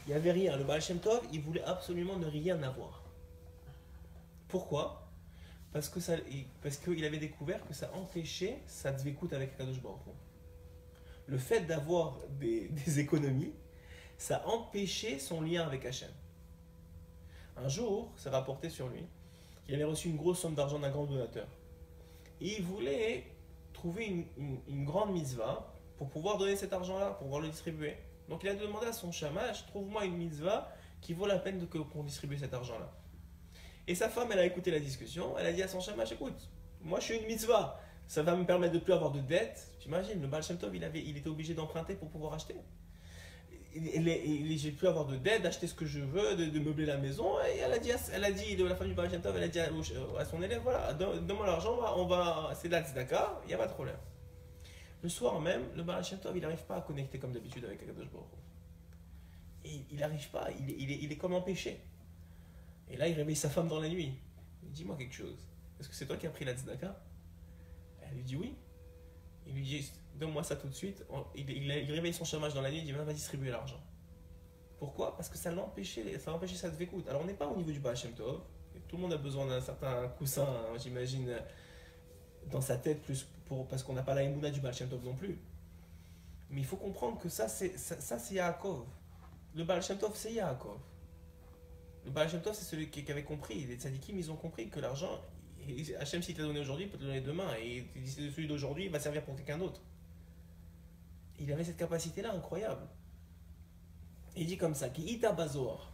Il n'y avait rien. Le Baal Shem Tov, il voulait absolument ne rien avoir. Pourquoi? Parce qu'il avait découvert que ça empêchait sa dvekout avec Kadosh Baruch Hu. Le fait d'avoir des économies, ça empêchait son lien avec Hachem. Un jour, c'est rapporté sur lui qu'il avait reçu une grosse somme d'argent d'un grand donateur. Et il voulait trouver une grande mitzvah pour pouvoir donner cet argent-là, pour pouvoir le distribuer. Donc il a demandé à son shamash, trouve-moi une mitzvah qui vaut la peine qu'on distribue cet argent-là. Et sa femme, elle a écouté la discussion, elle a dit à son shamash, écoute, moi je suis une mitzvah, ça va me permettre de ne plus avoir de dettes. T'imagines, le Baal Shem Tov, il était obligé d'emprunter pour pouvoir acheter. J'ai pu avoir de dettes, d'acheter ce que je veux, de meubler la maison. Et elle a dit la femme du Baal Shem Tov, elle a dit à son élève, voilà, donne-moi l'argent, c'est de la tzedaka, il n'y a pas de problème. Le soir même, le Baal Shem Tov, il n'arrive pas à connecter comme d'habitude avec Akadosh Baruch Hu. Et il n'arrive pas, il est comme empêché. Et là, il réveille sa femme dans la nuit. Il dit, dis-moi quelque chose. Est-ce que c'est toi qui as pris la tzedaka? Elle lui dit oui. Il lui dit, donne-moi ça tout de suite. Il réveille son chômage dans la nuit, il dit, va distribuer l'argent. Pourquoi? Parce que ça l'empêchait sa dvekout. Alors on n'est pas au niveau du Baal Shem Tov. Tout le monde a besoin d'un certain coussin, hein, j'imagine, dans sa tête, parce qu'on n'a pas la émouna du Baal Shem Tov non plus. Mais il faut comprendre que ça c'est Yaakov. Le Baal Shem Tov, c'est Yaakov. Le Baal Shem Tov, c'est celui qui avait compris. Les tzadikim, ils ont compris que l'argent, Hachem, s'il te l'a donné aujourd'hui, il peut te le donner demain. Et celui d'aujourd'hui, il va servir pour quelqu'un d'autre. Il avait cette capacité-là incroyable. Il dit comme ça, qui ita bazoar.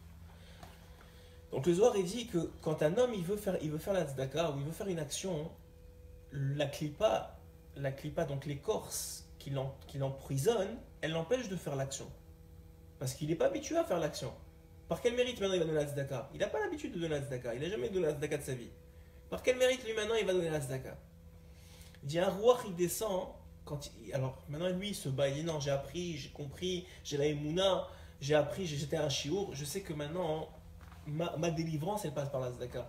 Donc le Zohar, il dit que quand un homme il veut faire la tzedaka ou il veut faire une action, la klipa, donc l'écorce qui l'emprisonne, elle l'empêche de faire l'action. Parce qu'il n'est pas habitué à faire l'action. Par quel mérite maintenant il va donner la tzedaka? Il n'a pas l'habitude de donner la tzedaka. Il n'a jamais donné la tzedaka de sa vie. Par quel mérite lui maintenant il va donner la tzedaka? Il dit un roi il descend. Alors maintenant lui il se bat, il dit non, j'ai appris, j'ai compris, j'ai la émouna, j'ai appris, j'étais à un chiour, je sais que maintenant, ma délivrance, elle passe par la tzedaka.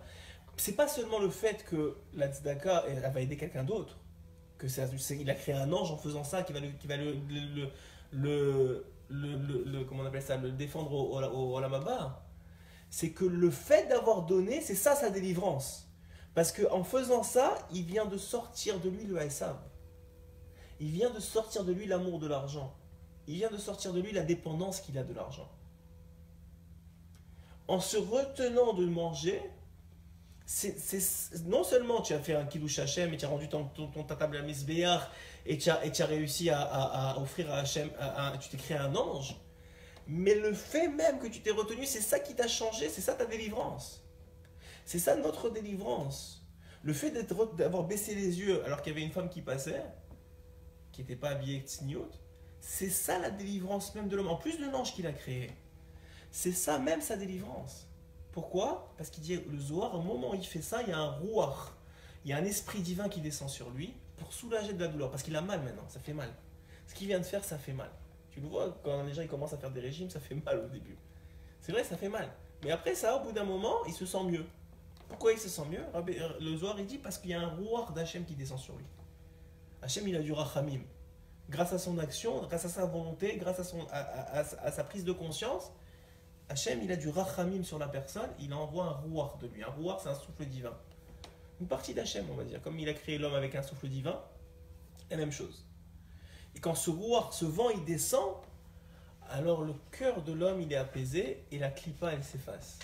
C'est pas seulement le fait que la tzedaka, elle va aider quelqu'un d'autre, que il a créé un ange en faisant ça, comment on appelle ça, le défendre au Olam Haba. C'est que le fait d'avoir donné, c'est ça sa délivrance. Parce qu'en faisant ça, il vient de sortir de lui le Esav. Il vient de sortir de lui l'amour de l'argent. Il vient de sortir de lui la dépendance qu'il a de l'argent. En se retenant de manger, non seulement tu as fait un kiddush Hashem et tu as rendu ta table à Misbéach et tu as réussi à offrir à Hashem, tu t'es créé un ange, mais le fait même que tu t'es retenu, c'est ça qui t'a changé, c'est ça ta délivrance. C'est ça notre délivrance. Le fait d'avoir baissé les yeux alors qu'il y avait une femme qui passait, qui n'était pas habillée avec tsniout, c'est ça la délivrance même de l'homme, en plus de l'ange qu'il a créé. C'est ça même sa délivrance. Pourquoi? Parce qu'il dit le Zohar, au moment où il fait ça, il y a un rouach, il y a un esprit divin qui descend sur lui pour soulager de la douleur, parce qu'il a mal maintenant, ça fait mal. Ce qu'il vient de faire, ça fait mal. Tu le vois, quand les gens ils commencent à faire des régimes, ça fait mal au début. C'est vrai, ça fait mal. Mais après ça, au bout d'un moment, il se sent mieux. Pourquoi il se sent mieux? Le Zohar, il dit parce qu'il y a un rouach d'Hachem qui descend sur lui. Hachem, il a du rachamim. Grâce à son action, grâce à sa volonté, grâce à sa prise de conscience, Hachem, il a du rachamim sur la personne, il envoie un rouach de lui. Un rouach, c'est un souffle divin. Une partie d'Hachem, on va dire. Comme il a créé l'homme avec un souffle divin, la même chose. Et quand ce rouach, ce vent, il descend, alors le cœur de l'homme, il est apaisé et la klipa, elle s'efface.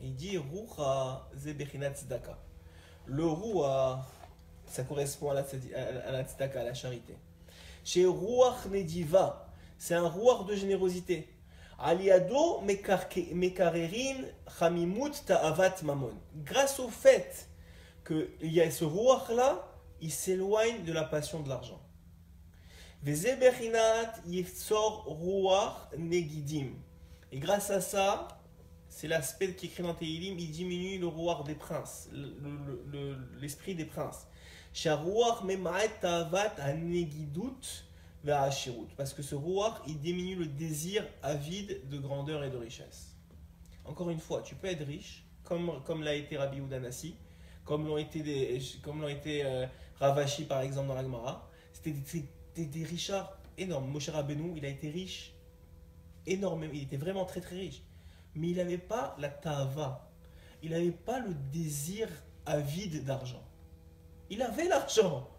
Il dit Rucha zebechinat tzedaka. Le rouach, ça correspond à la tzedaka, à la charité. Chez Ruach Nediva, c'est un rouach de générosité. Aliado mekarerin chamimut ta'avat mamon. Grâce au fait qu'il y a ce rouach là, il s'éloigne de la passion de l'argent. Vezebechinat yifsor ruach negidim. Et grâce à ça, c'est l'aspect qui est écrit dans Tehilim, il diminue le rouach des princes, l'esprit des princes. Sharuach mema'et ta'avat anegidut. Parce que ce rouach, il diminue le désir avide de grandeur et de richesse. Encore une fois, tu peux être riche, comme l'a été Rabbi Yehuda Nassi, comme l'ont été Ravashi par exemple dans la Gemara. C'était des richards énormes. Moshe Rabbeinu, il a été riche, énormément, il était vraiment très très riche. Mais il n'avait pas la ta'ava, il n'avait pas le désir avide d'argent. Il avait l'argent.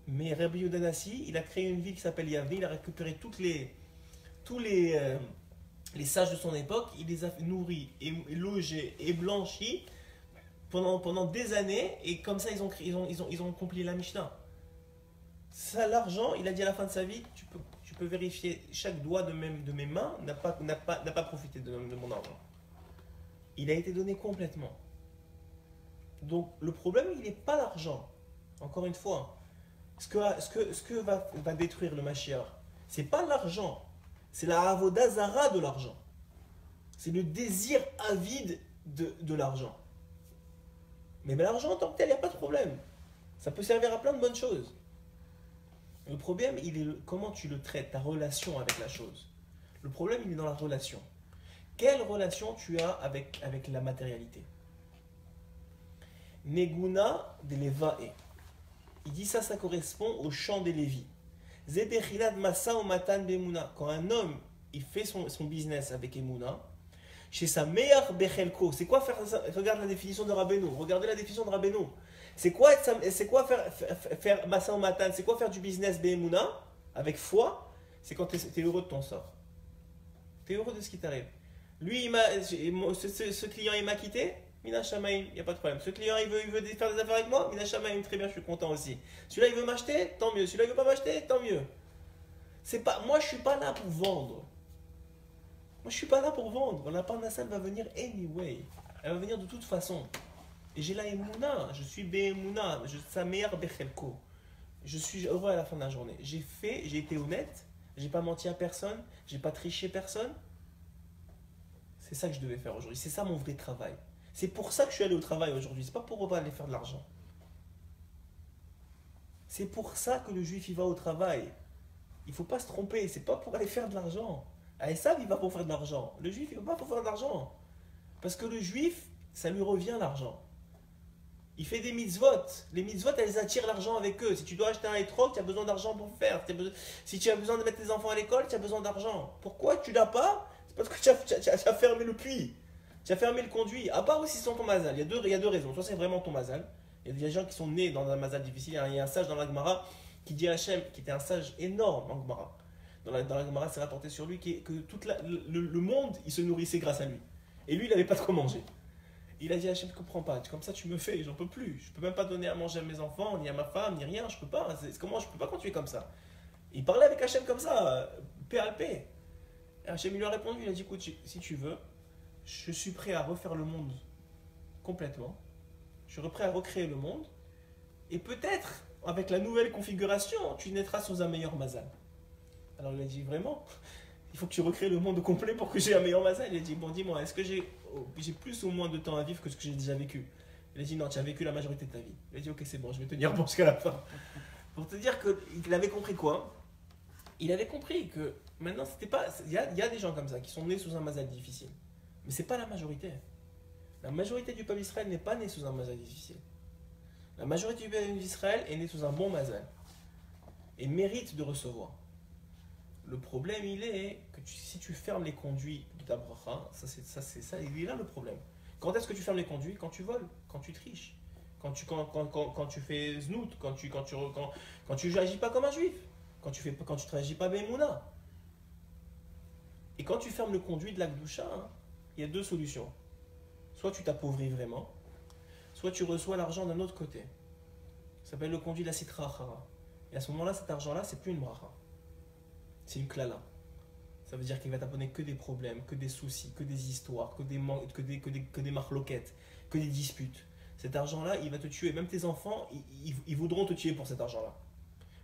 Mais Rabbi Yehuda Nassi, il a créé une ville qui s'appelle Yavne, il a récupéré tous les sages de son époque, il les a nourris, et logés et blanchis pendant des années, et comme ça ils ont accompli la Mishnah. Ça, l'argent, il a dit à la fin de sa vie, tu peux vérifier, chaque doigt de mes mains n'a pas profité de mon argent. Il a été donné complètement. Donc le problème, il n'est pas l'argent. Encore une fois, ce que va détruire le Mashiach, c'est pas l'argent, c'est la avoda zara de l'argent. C'est le désir avide de l'argent. Mais l'argent en tant que tel, il n'y a pas de problème. Ça peut servir à plein de bonnes choses. Le problème, il est comment tu le traites, ta relation avec la chose. Le problème, il est dans la relation. Quelle relation tu as avec la matérialité? Neguna de Levae. Il dit ça correspond au chant des Lévis. Zebechilad masa ou matan bemuna. Quand un homme, il fait son business avec Emouna, chez sa meilleure bechelko, c'est quoi faire ça? Regarde la définition de Rabbeinu. Regardez la définition de Rabbeinu. C'est quoi faire masa ou matan? C'est quoi faire du business bemuna avec foi? C'est quand tu es heureux de ton sort. Tu es heureux de ce qui t'arrive. Lui, ce client, il m'a quitté. Mina Shamaim, il n'y a pas de problème. Ce client, il veut faire des affaires avec moi. Mina Shamaim, très bien, je suis content aussi. Celui-là, il veut m'acheter, tant mieux. Celui-là, il ne veut pas m'acheter, tant mieux. Moi, je ne suis pas là pour vendre. Moi, je ne suis pas là pour vendre. La parnassa, elle va venir anyway. Elle va venir de toute façon. Et j'ai la Emouna. Je suis Be'emouna. Sa meilleure Bechelko. Je suis heureux à la fin de la journée. J'ai été honnête. Je n'ai pas menti à personne. Je n'ai pas triché personne. C'est ça que je devais faire aujourd'hui. C'est ça mon vrai travail. C'est pour ça que je suis allé au travail aujourd'hui. C'est pas pour aller faire de l'argent. C'est pour ça que le juif il va au travail. Il faut pas se tromper. C'est pas pour aller faire de l'argent. Esav, il va pour faire de l'argent. Le juif, il va pas pour faire de l'argent. Parce que le juif, ça lui revient l'argent. Il fait des mitzvot. Les mitzvot, elles attirent l'argent avec eux. Si tu dois acheter un étrog, tu as besoin d'argent pour le faire. Si tu as besoin de mettre tes enfants à l'école, tu as besoin d'argent. Pourquoi tu l'as pas? C'est parce que tu as fermé le puits. Tu as fermé le conduit. À part aussi sans ton mazal. Il y a deux raisons. Soit c'est vraiment ton mazal. Il y a des gens qui sont nés dans un mazal difficile. Il y a un sage dans la Gemara qui dit à Hachem, qui était un sage énorme en Gemara. Dans la Gemara, c'est rapporté sur lui que le monde, il se nourrissait grâce à lui. Et lui, il n'avait pas de quoi manger. Il a dit à Hachem, je ne comprends pas. Comme ça, tu me fais, j'en peux plus. Je ne peux même pas donner à manger à mes enfants, ni à ma femme, ni rien. Je peux pas. Comment je peux pas continuer comme ça? Il parlait avec Hachem comme ça, paix à paix. Et Hachem, il lui a répondu, il a dit, écoute, si tu veux, je suis prêt à refaire le monde complètement. Je suis prêt à recréer le monde. Et peut-être, avec la nouvelle configuration, tu naîtras sous un meilleur mazal. Alors il a dit, vraiment? Il faut que tu recrées le monde complet pour que j'ai un meilleur mazal. Il a dit, bon, dis-moi, est-ce que j'ai plus ou moins de temps à vivre que ce que j'ai déjà vécu? Il a dit, non, tu as vécu la majorité de ta vie. Il a dit, ok, c'est bon, je vais tenir bon jusqu'à la fin. Pour te dire qu'il avait compris quoi? Il avait compris que maintenant, c'était pas. Il y a des gens comme ça qui sont nés sous un mazal difficile. Mais c'est pas la majorité. La majorité du peuple d'Israël n'est pas née sous un mazal difficile. La majorité du peuple d'Israël est née sous un bon mazal et mérite de recevoir. Le problème, il est que si tu fermes les conduits de ta bracha, il est là le problème. Quand est-ce que tu fermes les conduits? Quand tu voles, quand tu triches, quand tu fais znout, quand tu n'agis pas comme un juif, quand tu ne réagis pas be'emouna. Et quand tu fermes le conduit de la Gdusha, il y a deux solutions. Soit tu t'appauvris vraiment, soit tu reçois l'argent d'un autre côté. Ça s'appelle le conduit de la Sitra Achara. Et à ce moment-là, cet argent-là, c'est plus une bracha. C'est une klala. Ça veut dire qu'il va t'apporter que des problèmes, que des soucis, que des histoires, que des marloquettes, que des disputes. Cet argent-là, il va te tuer. Même tes enfants, ils voudront te tuer pour cet argent-là.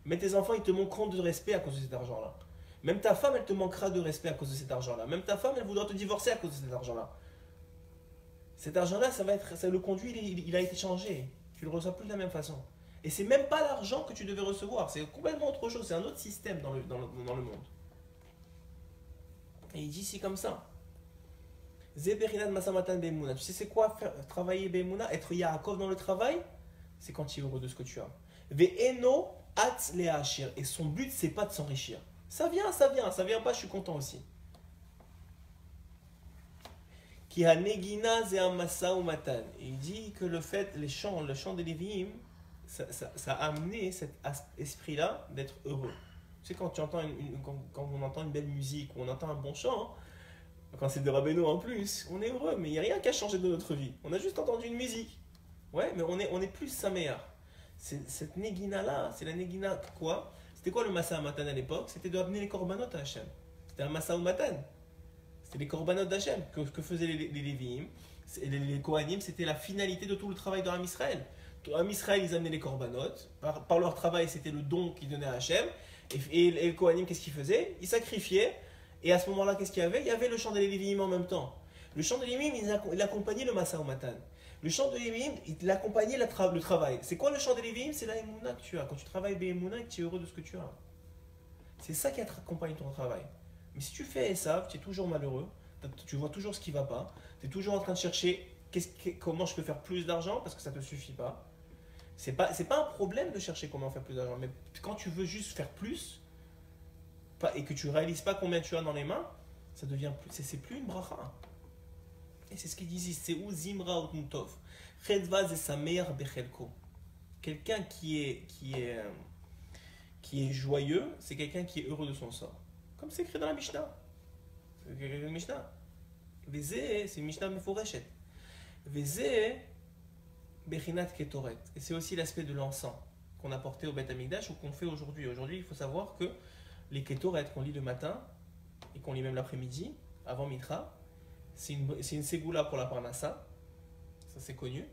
Même tes enfants, ils te manqueront de respect à cause de cet argent-là. Même ta femme, elle te manquera de respect à cause de cet argent-là. Même ta femme, elle voudra te divorcer à cause de cet argent-là. Cet argent-là, le conduit, il a été changé. Tu ne le reçois plus de la même façon. Et c'est même pas l'argent que tu devais recevoir. C'est complètement autre chose. C'est un autre système dans le monde. Et il dit c'est comme ça. Zeberinat masamatan be'emuna. Tu sais c'est quoi travailler be'emuna? Être Yaakov dans le travail? C'est quand tu es heureux de ce que tu as. Ve'eno at le'achir. Et son but, c'est pas de s'enrichir. Ça vient pas, je suis content aussi. Ki hanegina ze amasa umatan. Il dit que le chant des Lévi'im, ça a amené cet esprit-là d'être heureux. Tu sais, quand on entend une belle musique ou on entend un bon chant, quand c'est de Rabbeinu en plus, on est heureux, mais il n'y a rien qui a changé de notre vie. On a juste entendu une musique. Ouais, mais on est plus saméar. Cette négina-là, c'est la négina quoi? C'était quoi le Masa Matan à l'époque? C'était de amener les korbanot à Hachem. C'était un Masa Matan. C'était les korbanot d'Hachem que faisaient les Lévi'im. Les Kohanim, c'était la finalité de tout le travail de Ham Israël. Ham Israël, ils amenaient les korbanot. Par leur travail, c'était le don qu'ils donnaient à Hachem. Et les Kohanim, qu'est-ce qu'ils faisaient? Ils sacrifiaient. Et à ce moment-là, qu'est-ce qu'il y avait? Il y avait le chant des Lévi'im en même temps. Le chant des Lévi'im, il accompagnait le Masa Matan. Le chant des Lévi'im, il accompagnait le travail. C'est quoi le chant des Lévi'im? C'est la Emouna que tu as. Quand tu travailles Be'emouna et que tu es heureux de ce que tu as. C'est ça qui accompagne ton travail. Mais si tu fais ça, tu es toujours malheureux. Tu vois toujours ce qui ne va pas. Tu es toujours en train de chercher comment je peux faire plus d'argent parce que ça ne te suffit pas. C'est pas un problème de chercher comment faire plus d'argent. Mais quand tu veux juste faire plus et que tu ne réalises pas combien tu as dans les mains, ça devient plus. C'est plus une bracha. Et c'est ce qu'ils disent, c'est où Zimra ou Mutov. Chedvaz et sa mère Bechelko. Quelqu'un qui est joyeux, c'est quelqu'un qui est heureux de son sort. Comme c'est écrit dans la Mishnah. C'est écrit dans la Mishnah. Vezé, c'est une Mishnah Meforeshet. Vezé, Bechinat Ketoret. Et c'est aussi l'aspect de l'encens qu'on a porté au Beth Amikdash ou qu'on fait aujourd'hui. Aujourd'hui, il faut savoir que les Ketoret qu'on lit le matin et qu'on lit même l'après-midi, avant Mitra, c'est une ségoula pour la parnassa, ça c'est connu.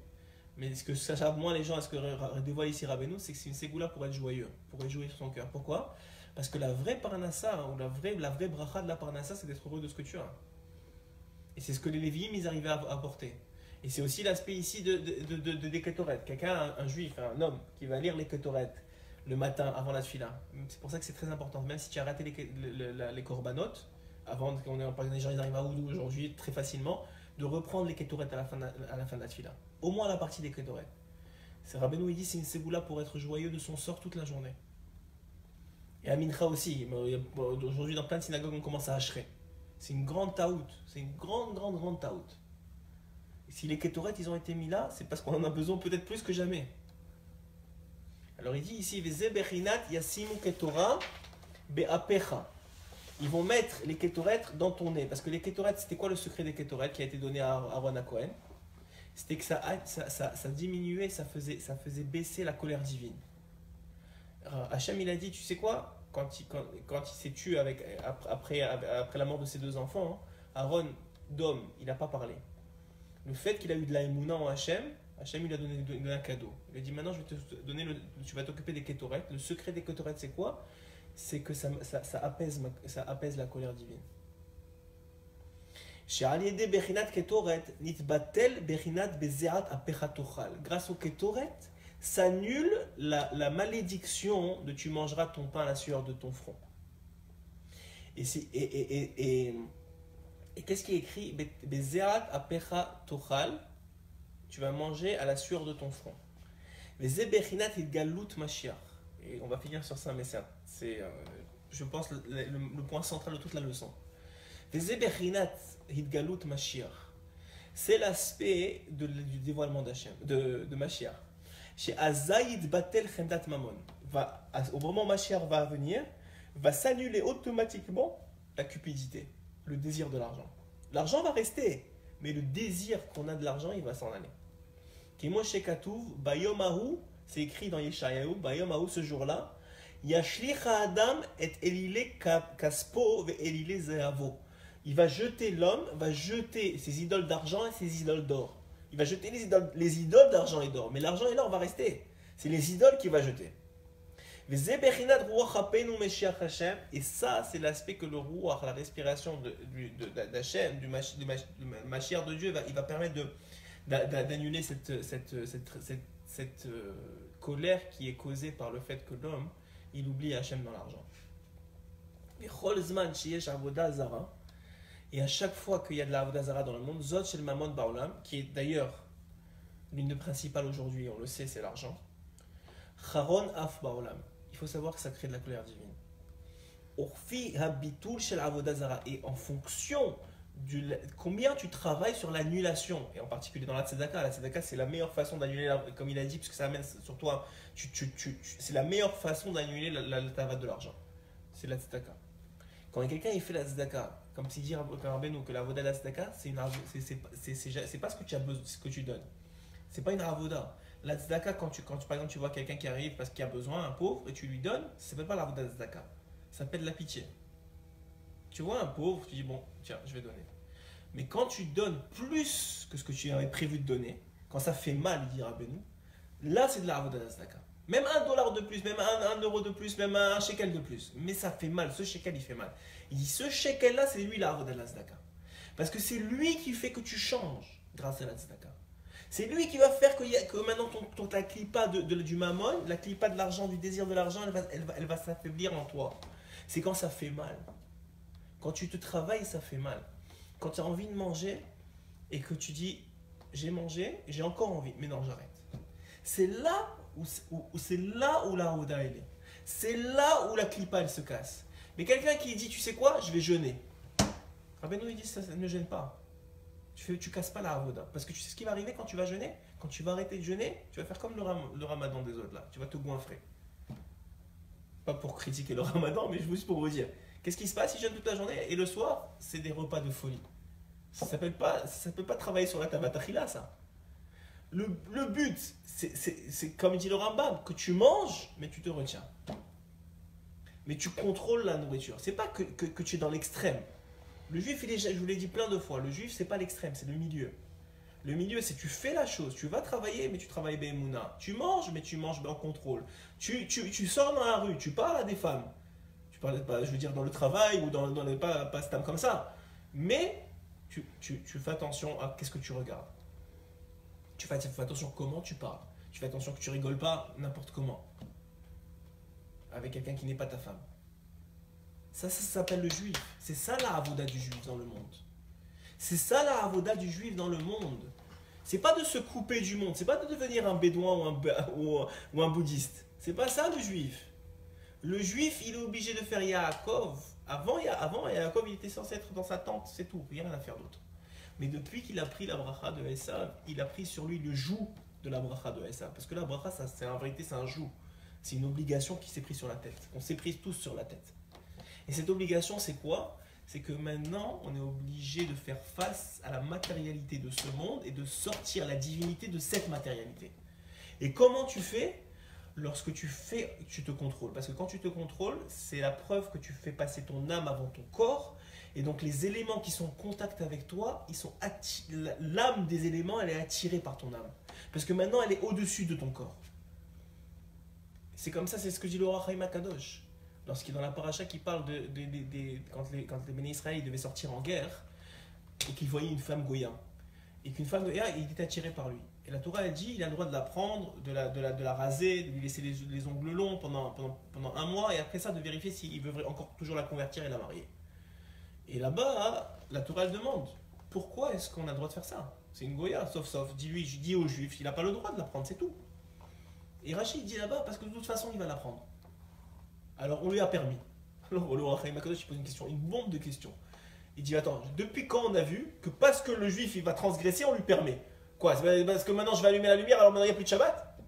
Mais ce que savent moins les gens, ce que dévoile ici Rabbeinu, c'est que c'est une ségoula pour être joyeux, pour réjouir son cœur. Pourquoi? Parce que la vraie parnassa, ou la vraie bracha de la parnassa, c'est d'être heureux de ce que tu as. Et c'est ce que les Lévi'im, ils arrivaient à apporter. Et c'est aussi l'aspect ici des Ketoret. Quelqu'un, un juif, un homme, qui va lire les Ketoret le matin avant la tfila. C'est pour ça que c'est très important. Même si tu as raté les korbanot, avant qu'on ait, par exemple, les gens ils arrivent à Oudou aujourd'hui très facilement, de reprendre les Ketoret à la fin de la Tfila. Au moins la partie des Ketoret. C'est Rabbeinu, il dit c'est une ségoula pour être joyeux de son sort toute la journée. Et à Mincha aussi. Aujourd'hui, dans plein de synagogues, on commence à hacherer. C'est une grande taout. C'est une grande taout. Et si les Ketoret, ils ont été mis là, c'est parce qu'on en a besoin peut-être plus que jamais. Alors il dit ici, Veze bechinat yasimu ketora be'apecha. Ils vont mettre les Ketoret dans ton nez. Parce que les Ketoret, c'était quoi le secret des Ketoret qui a été donné à Aaron Cohen? C'était que ça diminuait, ça faisait baisser la colère divine. Hachem, il a dit, tu sais quoi, quand il s'est tué après la mort de ses deux enfants, hein, Aaron, d'homme, il n'a pas parlé. Le fait qu'il a eu de la émouna en Hachem, Hachem il a donné un cadeau. Il a dit, maintenant je vais te donner, tu vas t'occuper des Ketoret. Le secret des Ketoret, c'est quoi? C'est que ça apaise la colère divine. Grâce au Ketoret, s'annule la malédiction de tu mangeras ton pain à la sueur de ton front. Et qu'est-ce qui est écrit? Bezerat apecha tochal, tu vas manger à la sueur de ton front. Bezebechinat idgalut mashiach. Et on va finir sur ça, mais c'est je pense, le point central de toute la leçon. Bezebechinat idgalut mashiach. C'est l'aspect du dévoilement de Mashiach. Chez Azaïd Batel Chendat Mamon, au moment où Mashiach va venir, va s'annuler automatiquement la cupidité, le désir de l'argent. L'argent va rester, mais le désir qu'on a de l'argent, il va s'en aller. Kimoshe Katouv, Bayomahu, c'est écrit dans Yeshayahu, Bayomahu, ce jour-là, Yashlicha Adam et Elile Kaspo ve Elile Zeavo. Il va jeter, l'homme va jeter ses idoles d'argent et ses idoles d'or. Il va jeter les idoles d'argent et d'or. Mais l'argent et l'or va rester. C'est les idoles qu'il va jeter. Et ça, c'est l'aspect que le Ruach, la respiration d'Hachem, du Mashiach de Dieu, il va permettre d'annuler cette colère qui est causée par le fait que l'homme, il oublie Hachem dans l'argent. Et à chaque fois qu'il y a de la Avodah Zara dans le monde, Zot Shel Mamon Baolam, qui est d'ailleurs l'une des principales aujourd'hui, on le sait, c'est l'argent. Charon Af Baolam. Il faut savoir que ça crée de la colère divine. Orfi Habitul Shel Avodah Zara. Et en fonction de combien tu travailles sur l'annulation, et en particulier dans la tzedaka c'est la meilleure façon d'annuler, comme il a dit, puisque ça amène sur toi, c'est la meilleure façon d'annuler la tavat de l'argent. C'est la tzedaka. Quand quelqu'un il fait la tzedaka, comme si dit Rabbeinu que la avoda de la tzedaka, c'est pas ce que tu as besoin, ce que tu donnes. C'est pas une avoda. La tzedaka, quand par exemple tu vois quelqu'un qui arrive parce qu'il a besoin, un pauvre, et tu lui donnes, ça s'appelle pas la avoda de la tzedaka. Ça s'appelle la pitié. Tu vois un pauvre, tu dis bon, tiens, je vais donner. Mais quand tu donnes plus que ce que tu avais prévu de donner, quand ça fait mal, dit Rabbeinu, là c'est de la avoda de la tzedaka. Même $1 de plus, même un euro de plus, même un shekel de plus. Mais ça fait mal, ce shekel il fait mal. Il dit ce shekel là, c'est lui la avoda de la tzedaka. Parce que c'est lui qui fait que tu changes grâce à la tzedaka. C'est lui qui va faire que maintenant ta clipa du mammon, la clipa de l'argent, du désir de l'argent, elle va s'affaiblir en toi. C'est quand ça fait mal. Quand tu te travailles, ça fait mal. Quand tu as envie de manger et que tu dis j'ai mangé, j'ai encore envie, mais non, j'arrête. C'est là où la avoda elle est. C'est là où la clipa elle se casse. Mais quelqu'un qui dit tu sais quoi, je vais jeûner. Rabbeinu il dit ça ne gêne pas. Tu casses pas la avoda. Parce que tu sais ce qui va arriver quand tu vas jeûner. Quand tu vas arrêter de jeûner, tu vas faire comme le ramadan des autres là. Tu vas te goinfrer. Pas pour critiquer le ramadan, mais juste pour vous dire. Qu'est-ce qui se passe si je jeûne toute la journée et le soir, c'est des repas de folie. Ça ne peut pas travailler sur la tabatachila ça. Le but, c'est comme dit le Rambam, que tu manges, mais tu te retiens. Mais tu contrôles la nourriture. C'est pas que tu es dans l'extrême. Le juif, je vous l'ai dit plein de fois, le juif, c'est pas l'extrême, c'est le milieu. Le milieu, c'est tu fais la chose, tu vas travailler, mais tu travailles be'emouna. Tu manges, mais tu manges en contrôle. Tu sors dans la rue, tu parles à des femmes. Tu parles, je veux dire, dans le travail ou dans les pas comme ça. Mais tu fais attention à qu'est-ce que tu regardes. Tu fais attention à comment tu parles. Tu fais attention que tu rigoles pas n'importe comment. Avec quelqu'un qui n'est pas ta femme. Ça s'appelle le juif. C'est ça la avoda du juif dans le monde. C'est ça la avoda du juif dans le monde. C'est pas de se couper du monde. C'est pas de devenir un bédouin ou un bouddhiste. C'est pas ça le juif. Le juif, il est obligé de faire Yaakov. Avant Yaakov, il était censé être dans sa tente, c'est tout, rien à faire d'autre. Mais depuis qu'il a pris la bracha de Esav, il a pris sur lui le joug de la bracha de Esav. Parce que la bracha, en vérité, c'est un joug. C'est une obligation qui s'est prise sur la tête. On s'est pris tous sur la tête. Et cette obligation, c'est quoi? C'est que maintenant, on est obligé de faire face à la matérialité de ce monde et de sortir la divinité de cette matérialité. Et comment tu fais? Lorsque tu te contrôles. Parce que quand tu te contrôles, c'est la preuve que tu fais passer ton âme avant ton corps. Et donc les éléments qui sont en contact avec toi, l'âme des éléments, elle est attirée par ton âme. Parce que maintenant, elle est au-dessus de ton corps. C'est comme ça, c'est ce que dit le Roi Chaim Akadosh. Lorsqu'il est dans la paracha qui parle quand les Béné Israël devaient sortir en guerre, et qu'ils voyaient une femme Goya. Et qu'une femme Goya, il était attiré par lui. Et la Torah, elle dit, il a le droit de la prendre, de la raser, de lui laisser les ongles longs pendant un mois, et après ça, de vérifier s'il veut encore toujours la convertir et la marier. Et là-bas, la Torah, elle demande, pourquoi est-ce qu'on a le droit de faire ça? C'est une Goya, sauf, dis aux Juifs, il n'a pas le droit de la prendre, c'est tout. Et Rachid dit là-bas, parce que de toute façon, il va la prendre. Alors, on lui a permis. Alors, le Roi Chaim Akadosh, il pose une question, une bombe de questions. Il dit, attends, depuis quand on a vu que parce que le Juif, il va transgresser, on lui permet? Quoi? C'est parce que maintenant je vais allumer la lumière alors maintenant il n'y a plus de Shabbat?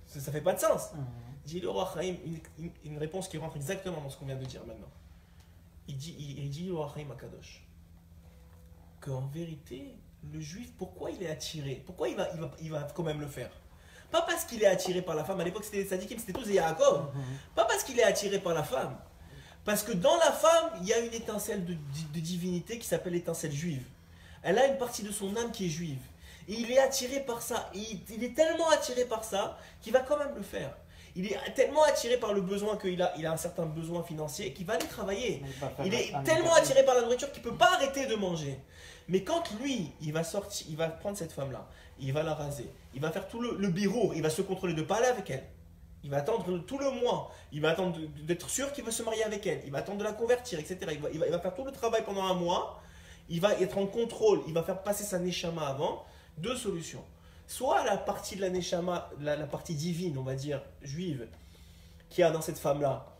Ça fait pas de sens. Il dit le Roi Chaim, une réponse qui rentre exactement dans ce qu'on vient de dire maintenant. Il dit le Roi Chaim Akadosh qu'en vérité, le juif, pourquoi il est attiré? Pourquoi il va quand même le faire? Pas parce qu'il est attiré par la femme, à l'époque c'était Sadikim, c'était tous des Yaakov. Pas parce qu'il est attiré par la femme. Parce que dans la femme, il y a une étincelle de divinité qui s'appelle l'étincelle juive. Elle a une partie de son âme qui est juive. Et il est attiré par ça. Il est tellement attiré par ça qu'il va quand même le faire. Il est tellement attiré par le besoin qu'il a un certain besoin financier qu'il va aller travailler. Il est tellement attiré par la nourriture qu'il ne peut pas arrêter de manger. Mais quand lui, il va sortir, il va prendre cette femme-là, il va la raser, il va faire tout le birour, il va se contrôler de ne pas aller avec elle. Il va attendre tout le mois, il va attendre d'être sûr qu'il veut se marier avec elle, il va attendre de la convertir, etc. Il va faire tout le travail pendant un mois, il va être en contrôle, il va faire passer sa neshama avant. Deux solutions. Soit la partie de la neshama, la partie divine, on va dire, juive, qu'il y a dans cette femme-là,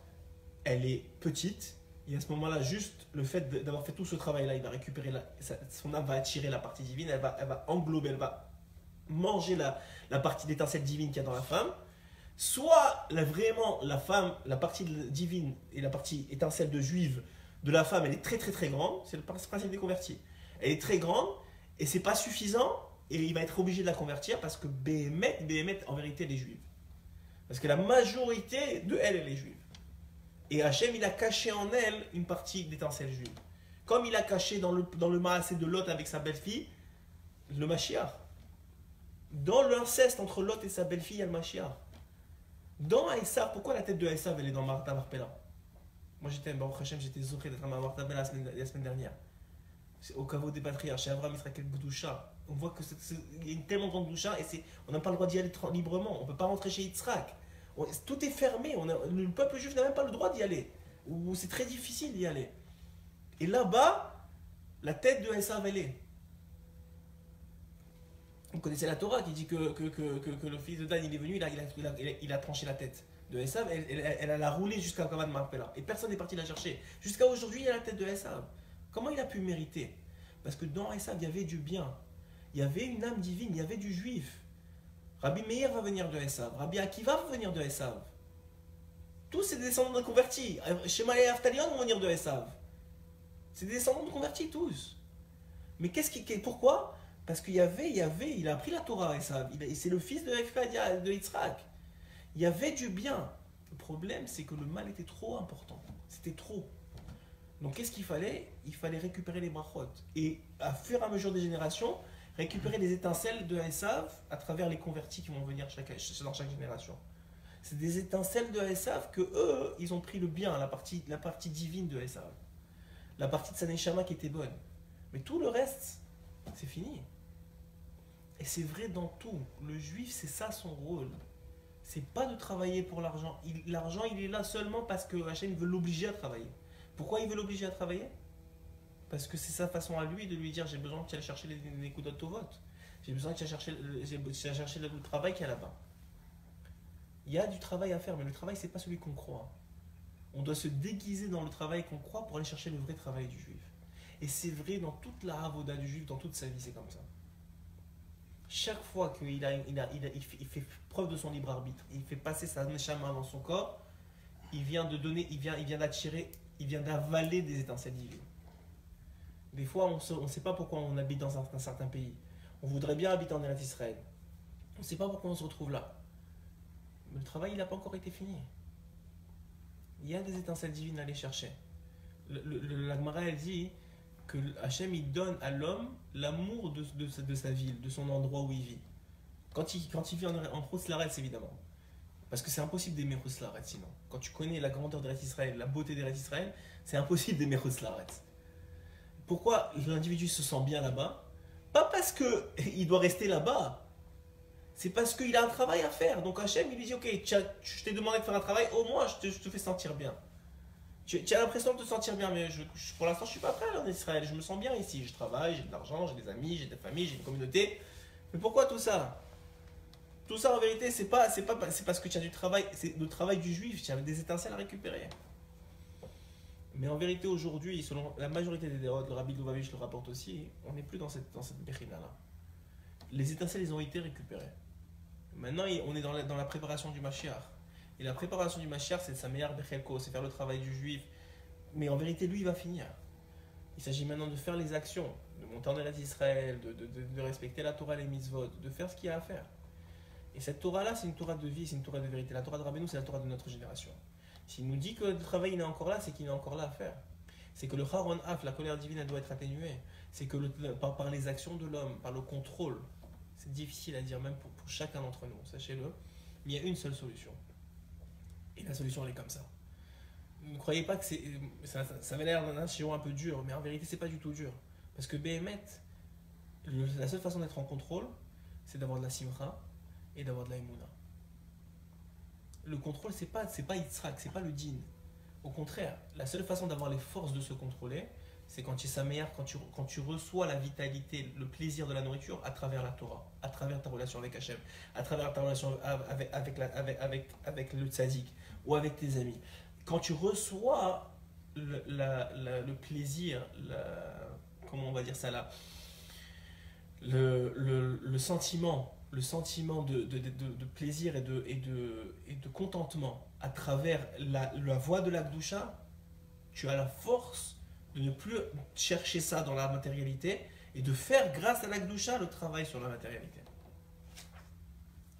elle est petite, et à ce moment-là, juste le fait d'avoir fait tout ce travail-là, il va récupérer, son âme va attirer la partie divine, elle va englober, elle va manger la partie d'étincelle divine qu'il y a dans la femme. Soit vraiment la femme, la partie divine et la partie étincelle de juive de la femme, elle est très très très grande, c'est le principe des convertis. Elle est très grande et c'est pas suffisant. Et il va être obligé de la convertir parce que Béhémet, en vérité, elle est juive. Parce que la majorité de elle est juive. Et Hachem, il a caché en elle une partie d'étincelle juive. Comme il a caché dans le Maasé de Lot avec sa belle-fille, le Mashiach. Dans l'inceste entre Lot et sa belle-fille, il y a le Mashiach. Dans Aïssa, pourquoi la tête de Aïssa, elle est dans Martha Marpella? Moi, j'étais zoché d'être à Martha Marpella la semaine dernière. C'est au caveau des patriarches, chez Abraham, Israël, Gdoucha. On voit qu'il y a une tellement grande doucha et on n'a pas le droit d'y aller librement. On ne peut pas rentrer chez Yitzhak. Tout est fermé. Le peuple juif n'a même pas le droit d'y aller. C'est très difficile d'y aller. Et là-bas, la tête de Esav, elle est. Vous connaissez la Torah qui dit que le fils de Dan, il est venu, il a tranché la tête de Esav. Elle a roulé jusqu'à Kavan Marpella. Et personne n'est parti la chercher. Jusqu'à aujourd'hui, il y a la tête de Esav. Comment il a pu mériter? Parce que dans Esav, il y avait du bien. Il y avait une âme divine, il y avait du juif. Rabbi Meir va venir de Esav, Rabbi Akiva va venir de Esav. Tous ces descendants de convertis. Shema et Aftalion vont venir de Esav. C'est des descendants de convertis tous. Mais pourquoi? Parce qu'il il a appris la Torah Esav. C'est le fils de Yitzhak. Il y avait du bien. Le problème, c'est que le mal était trop important. C'était trop. Donc qu'est-ce qu'il fallait? Il fallait récupérer les brachot. Et à fur et à mesure des générations, récupérer les étincelles de Esav à travers les convertis qui vont venir dans chaque génération. C'est des étincelles de Esav que eux, ils ont pris le bien, la partie divine de Esav. La partie de sa neshama qui était bonne. Mais tout le reste, c'est fini. Et c'est vrai dans tout. Le juif, c'est ça son rôle. C'est pas de travailler pour l'argent. L'argent, il est là seulement parce que Hachem veut l'obliger à travailler. Pourquoi il veut l'obliger à travailler? Parce que c'est sa façon à lui de lui dire j'ai besoin que tu ailles chercher les coups vote. J'ai besoin que tu ailles chercher le travail qu'il y a là-bas. Il y a du travail à faire, mais le travail, c'est pas celui qu'on croit. On doit se déguiser dans le travail qu'on croit pour aller chercher le vrai travail du juif. Et c'est vrai dans toute la avoda du juif, dans toute sa vie, c'est comme ça. Chaque fois qu'il il fait preuve de son libre arbitre, il fait passer sa neshama dans son corps, il vient de donner, il vient d'attirer, il vient d'avaler des étincelles divines. Des fois, on ne sait pas pourquoi on habite dans un certain pays. On voudrait bien habiter en Eretz Israël. On ne sait pas pourquoi on se retrouve là. Mais le travail, il n'a pas encore été fini. Il y a des étincelles divines à aller chercher. La Gemara, elle dit que Hachem, il donne à l'homme l'amour de sa ville, de son endroit où il vit. Quand il vit en Chutz La'aretz, évidemment. Parce que c'est impossible d'aimer Chutz La'aretz sinon. Quand tu connais la grandeur d'Eretz Israël, la beauté d'Eretz Israël, c'est impossible d'aimer Chutz La'aretz. Pourquoi l'individu se sent bien là-bas? Pas parce qu'il doit rester là-bas. C'est parce qu'il a un travail à faire. Donc Hachem, il lui dit, ok, je t'ai demandé de faire un travail, au moins je te fais sentir bien. Tu as l'impression de te sentir bien, mais pour l'instant, je ne suis pas prêt à aller en Israël. Je me sens bien ici. Je travaille, j'ai de l'argent, j'ai des amis, j'ai des familles, j'ai une communauté. Mais pourquoi tout ça? Tout ça, en vérité, c'est parce que tu as du travail. C'est le travail du juif. Tu as des étincelles à récupérer. Mais en vérité, aujourd'hui, selon la majorité des dérotes, le Rabbi Lubavitch le rapporte aussi, on n'est plus dans cette bechina-là. Les étincelles, ils ont été récupérées. Maintenant, on est dans la préparation du Mashiach. Et la préparation du Mashiach, c'est sa meilleure bechelko, c'est faire le travail du juif. Mais en vérité, lui, il va finir. Il s'agit maintenant de faire les actions, de monter en Eretz Israël, de respecter la Torah et les mitzvot, de faire ce qu'il y a à faire. Et cette Torah-là, c'est une Torah de vie, c'est une Torah de vérité. La Torah de Rabbeinu, c'est la Torah de notre génération. S'il nous dit que le travail il est encore là, c'est qu'il est encore là à faire. C'est que le Haron Af, la colère divine, elle doit être atténuée. C'est que par les actions de l'homme, par le contrôle, c'est difficile à dire même pour chacun d'entre nous, sachez-le. Mais il y a une seule solution. Et la solution, elle est comme ça. Ne croyez pas que ça avait l'air d'un chiron un peu dur, mais en vérité, c'est pas du tout dur. Parce que Behemet, la seule façon d'être en contrôle, c'est d'avoir de la simcha et d'avoir de la emuna. Le contrôle, c'est pas Yitzhak, c'est pas le din. Au contraire, la seule façon d'avoir les forces de se contrôler, c'est quand tu es sa meilleure, quand tu reçois la vitalité, le plaisir de la nourriture à travers la Torah, à travers ta relation avec Hachem, à travers ta relation avec le tzaddik ou avec tes amis. Quand tu reçois le plaisir, comment on va dire ça là, le sentiment de plaisir et de contentement à travers la voie de la Gdusha, tu as la force de ne plus chercher ça dans la matérialité et de faire grâce à la Gdusha le travail sur la matérialité.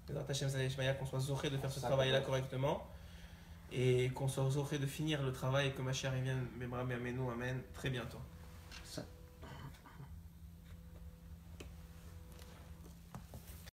Qu'on soit zoré de faire ce travail-là correctement et qu'on soit zoré de finir le travail et que ma chère vienne, Amen, très bientôt.